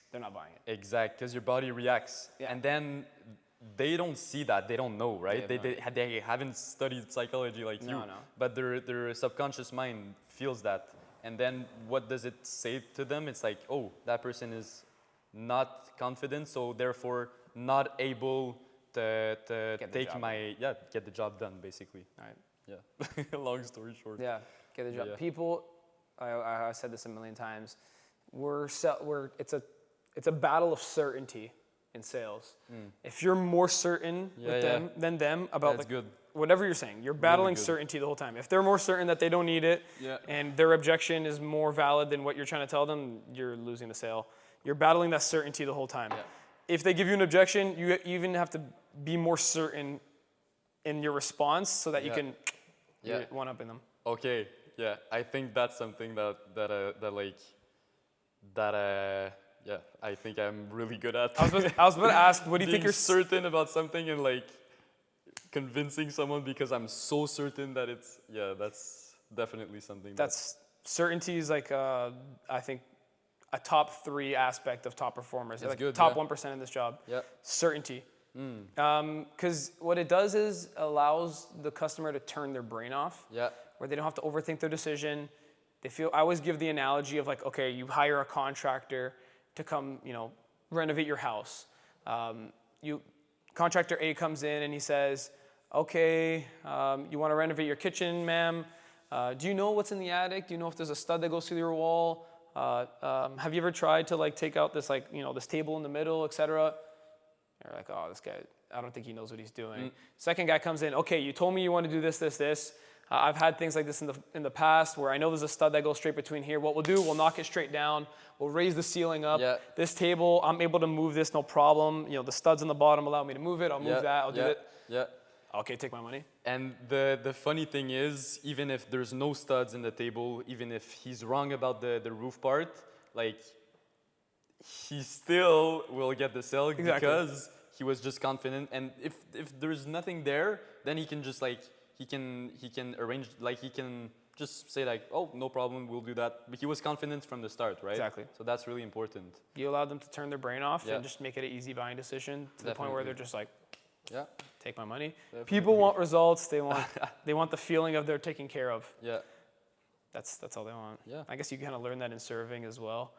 They're not buying it. Exact, because your body reacts. Yeah. And then they don't see that. They don't know, right? They haven't studied psychology like you. No. But their subconscious mind feels that. And then what does it say to them? It's like, oh, that person is not confident, so therefore not able to get the job done, basically. Right. Yeah. Long story short. Yeah, get the job. Yeah. People, I said this a million times. It's a battle of certainty in sales. If you're more certain with them than them about That's good. whatever you're saying, you're battling good. certainty the whole time. If they're more certain that they don't need it, and their objection is more valid than what you're trying to tell them, you're losing the sale. You're battling that certainty the whole time. If they give you an objection, you even have to be more certain in your response so that you can one up in them. Okay, yeah, I think that's something I think I'm really good at. I was about to ask, what do you think you're certain about something and like convincing someone because I'm so certain that that's definitely something. Certainty is like I think a top 3 aspect of top performers. It's like good, top 1% in this job. Yeah. Certainty. Because what it does is allows the customer to turn their brain off. Yeah. Where they don't have to overthink their decision. I always give the analogy of like, okay, you hire a contractor to come, renovate your house. Contractor A comes in and he says, okay, you want to renovate your kitchen, ma'am. Do you know what's in the attic? Do you know if there's a stud that goes through your wall? Have you ever tried to like take out this this table in the middle, etc.? You're like, oh, this guy, I don't think he knows what he's doing. Second guy comes in, okay, you told me you want to do this, this, this. I've had things like this in the past where I know there's a stud that goes straight between here. What we'll do, we'll knock it straight down. We'll raise the ceiling up. Yeah. This table, I'm able to move this, no problem. The studs on the bottom allow me to move it. I'll move that. I'll do it. Yeah. Okay, take my money. And the funny thing is, even if there's no studs in the table, even if he's wrong about the roof part, like he still will get the sale because he was just confident. And if there's nothing there, then he can just like he can arrange, like he can just say like, oh, no problem, we'll do that. But he was confident from the start, right? Exactly. So that's really important. You allow them to turn their brain off and just make it an easy buying decision to the point where they're just like, take my money. Definitely. People want results. They want the feeling of they're taken care of. Yeah. That's all they want. Yeah. I guess you kind of learn that in serving as well.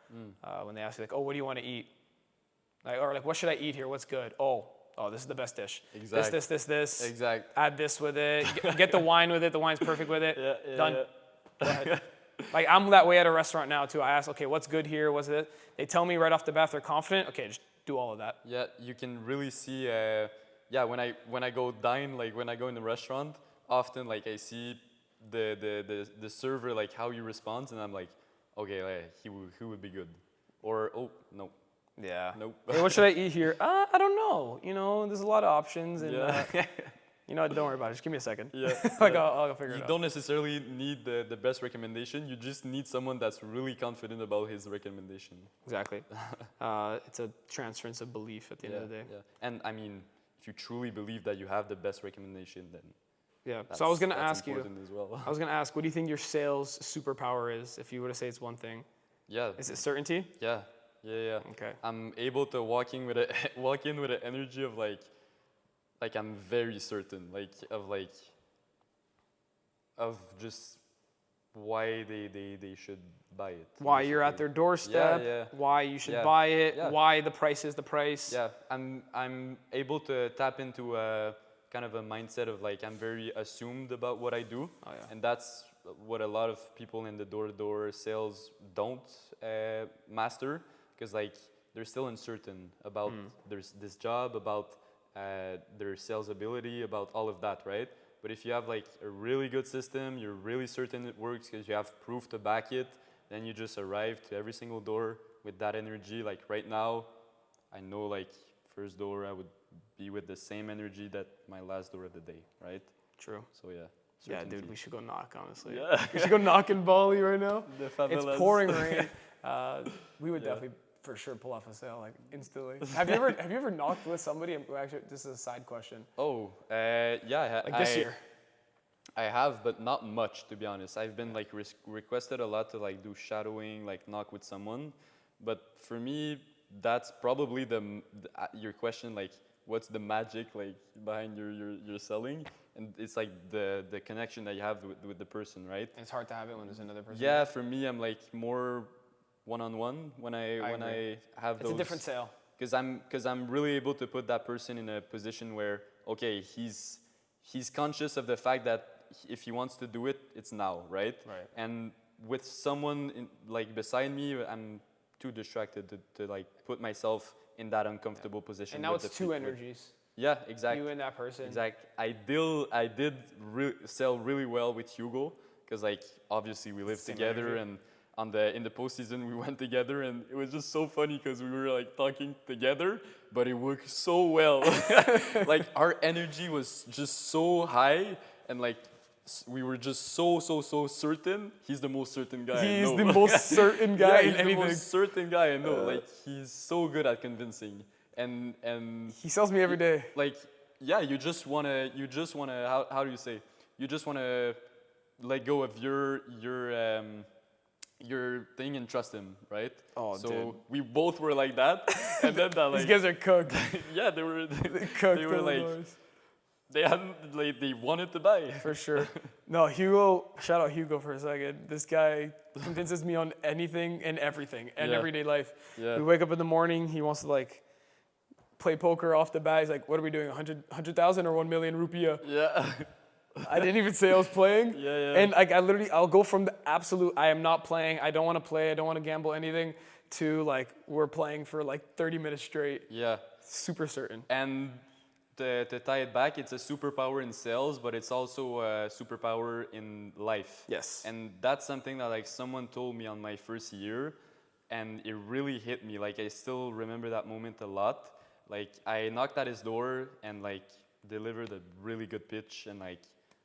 When they ask you like, oh, what do you want to eat? Or like, what should I eat here? What's good? Oh, this is the best dish. Exactly. This. Exactly. Add this with it. Get the wine with it. The wine's perfect with it. Done. Yeah. Go ahead. Like I'm that way at a restaurant now too. I ask, okay, what's good here? What's it? They tell me right off the bat they're confident. Okay, just do all of that. Yeah, you can really see. When I go dine, like when I go in the restaurant, often like I see the server, like how he responds, and I'm like, okay, like, he would be good, or oh no. Yeah. Nope. Hey, what should I eat here? I don't know. There's a lot of options, and don't worry about it. Just give me a second. Yeah. I'll figure it out. You don't necessarily need the best recommendation. You just need someone that's really confident about his recommendation. Exactly. It's a transference of belief at the end of the day. Yeah. And I mean, if you truly believe that you have the best recommendation, then so I was going to ask you. As well. I was going to ask, what do you think your sales superpower is? If you were to say it's one thing. Yeah. Is it certainty? Yeah. Yeah. Okay. I'm able to walk in with an energy of like I'm very certain, of just why they should buy it. Why you're at their doorstep. Why you should buy it. Why the price is the price. Yeah. I'm able to tap into a kind of a mindset of like I'm very assumed about what I do. Oh, yeah. And that's what a lot of people in the door-to-door sales don't master. Because like they're still uncertain about this job, about their sales ability, about all of that, right? But if you have like a really good system, you're really certain it works because you have proof to back it, then you just arrive to every single door with that energy. Like right now, I know like first door I would be with the same energy that my last door of the day, right? True. So yeah. Certainty. Yeah, dude, we should go knock, honestly. Yeah. We should go knock in Bali right now. It's pouring rain. We would definitely for sure pull off a sale like instantly. Have you ever knocked with somebody? Actually, this is a side question. Oh, yeah. Like this year. I have, but not much, to be honest. I've been like requested a lot to like do shadowing, like knock with someone. But for me, that's probably your question, like what's the magic like behind your selling? And it's like the connection that you have with the person, right? And it's hard to have it when there's another person. Yeah, for me, I'm like more one-on-one when I have those. It's a different sale. Because I'm really able to put that person in a position where, okay, he's conscious of the fact that if he wants to do it, it's now, right? Right. And with someone like beside me, I'm too distracted to like put myself in that uncomfortable position. And now with it's the two peop- with- energies. Yeah, exactly. You and that person. Exact. I did sell really well with Hugo because like obviously we lived Same together energy. and in the postseason we went together and it was just so funny because we were like talking together, but it worked so well. Like our energy was just so high and like we were just so certain. He's the most certain guy I He's know. the most certain guy Yeah, in he's the anything. most certain guy I know. Like he's so good at convincing and He sells me every day. like yeah, you just wanna how do you say, you just wanna let go of your thing and trust him, right? Oh, so dude. we both were like that, and then that These like guys are cooked. yeah, they were Cooked they were like Illinois. they hadn't like they wanted to buy. For sure. No, Hugo, shout out Hugo for a second. This guy convinces me on anything and everything and Yeah. everyday life. Yeah. We wake up in the morning, he wants to like play poker off the bat. He's like, what are we doing, 100,000 or 1 million rupiah? Yeah. I didn't even say I was playing. Yeah. And like I'll go from the absolute, I am not playing, I don't want to play, I don't want to gamble anything, to like, we're playing for like 30 minutes straight. Yeah. Super certain. And to tie it back, it's a superpower in sales, but it's also a superpower in life. Yes. And that's something that like someone told me on my first year, and it really hit me. Like I still remember that moment a lot. Like I knocked at his door and like delivered a really good pitch, and like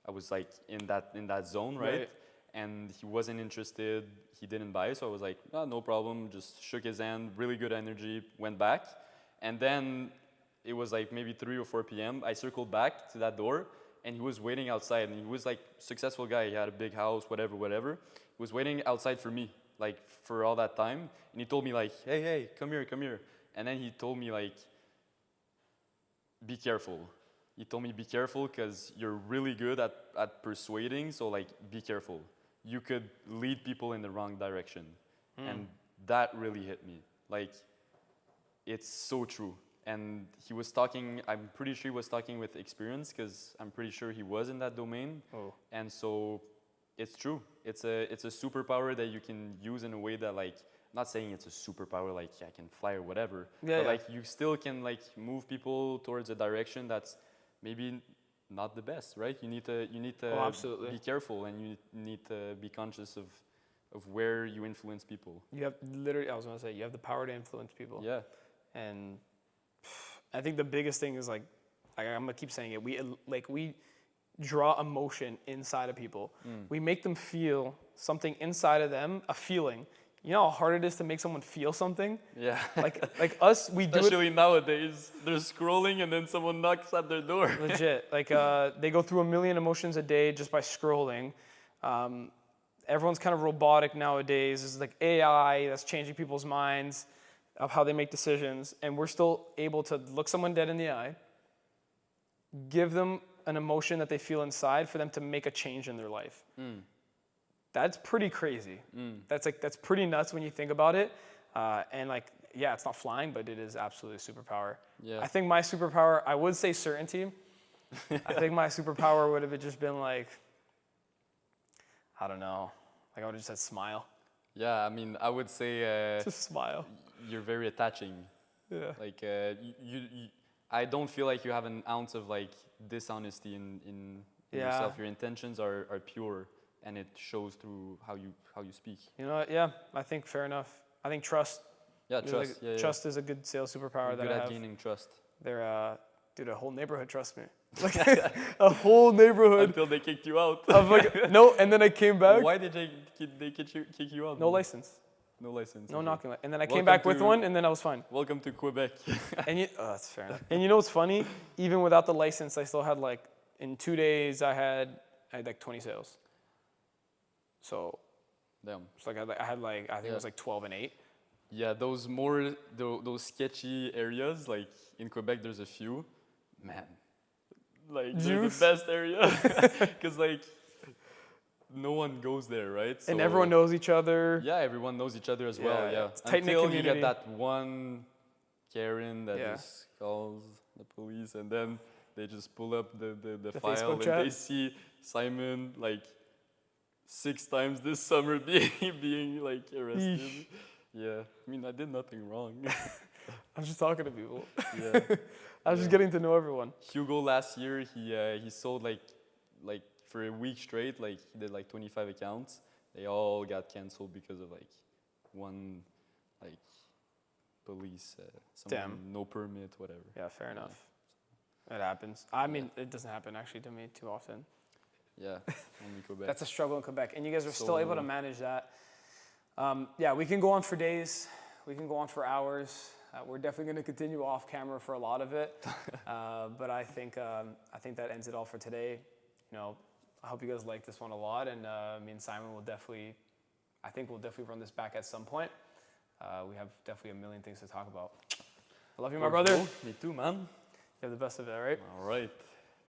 I was like in that zone, right? Right. And he wasn't interested. He didn't buy, so I was like, oh, no problem. Just shook his hand, really good energy, went back, and then it was like maybe 3 or 4 p.m. I circled back to that door, and he was waiting outside. And he was like successful guy. He had a big house, whatever. He was waiting outside for me, like for all that time. And he told me like, hey, come here. And then he told me like, be careful. He told me be careful because you're really good at persuading. So like, be careful. You could lead people in the wrong direction. And that really hit me. Like, it's so true. And he was talking, I'm pretty sure he was talking with experience because I'm pretty sure he was in that domain. Oh. And so it's true. It's a superpower that you can use in a way that like, not saying it's a superpower like I can fly or whatever, but like you still can like move people towards a direction that's maybe not the best, right? You need to absolutely. be careful, and you need to be conscious of where you influence people. You have literally, I was going to say, you have the power to influence people. Yeah. And I think the biggest thing is like I'm going to keep saying it. We draw emotion inside of people. We make them feel something inside of them, a feeling. You know how hard it is to make someone feel something? Yeah. Like us, we do it. Especially nowadays, they're scrolling and then someone knocks at their door. Legit. Like they go through 1 million emotions a day just by scrolling. Everyone's kind of robotic nowadays. There's like AI that's changing people's minds of how they make decisions. And we're still able to look someone dead in the eye, give them an emotion that they feel inside for them to make a change in their life. That's pretty crazy. That's pretty nuts when you think about it. And like, yeah, it's not flying, but it is absolutely a superpower. Yeah. I think my superpower, I would say certainty. I think my superpower would have just been like, I don't know. Like I would have just said smile. Yeah, I mean, I would say Just smile. you're very attaching. Yeah. Like you, I don't feel like you have an ounce of like dishonesty in yourself. Your intentions are pure, and it shows through how you speak. You know what? Yeah, I think fair enough. I think trust. Yeah, trust. Like, trust is a good sales superpower You're that good I at have. gaining trust. They're, dude, a whole neighborhood trusts me. Like a whole neighborhood. Until they kicked you out. Of like, no, and then I came back. Why did they kick you out? No license. No license. No okay. knocking. And then I Welcome came back with to- one, and then I was fine. Welcome to Quebec. And that's fair enough. And you know what's funny? Even without the license, I still had like, in 2 days, I had like 20 sales. So Damn. it's like I had like, I think it was like 12 and 8. Yeah, those sketchy areas, like in Quebec, there's a few. Man, like they're the Juice? best area because like no one goes there, right? And So, everyone knows each other. Yeah, everyone knows each other as well. Yeah, Yeah, it's a tight-knit until you community. get that one Karen that Yeah. just calls the police, and then they just pull up the The file Facebook and chat. they see Simon like 6 times this summer being like arrested. Yeah, I mean I did nothing wrong. I was just talking to people. Yeah. I was just Yeah. getting to know everyone. Hugo last year he sold like for a week straight, like he did like 25 accounts. They all got canceled because of like one like police someone Damn. no permit, whatever. Yeah, fair enough. It happens. I mean, it doesn't happen actually to me too often. Yeah, only Quebec. That's a struggle in Quebec, and you guys are So- still able to manage that. Yeah, we can go on for days. We can go on for hours. We're definitely going to continue off camera for a lot of it, but I think that ends it all for today. You know, I hope you guys like this one a lot, and me and Simon will definitely, I think we'll definitely run this back at some point. We have definitely a million things to talk about. I love you, my brother. Me too, man. You have the best of it, all right? All right.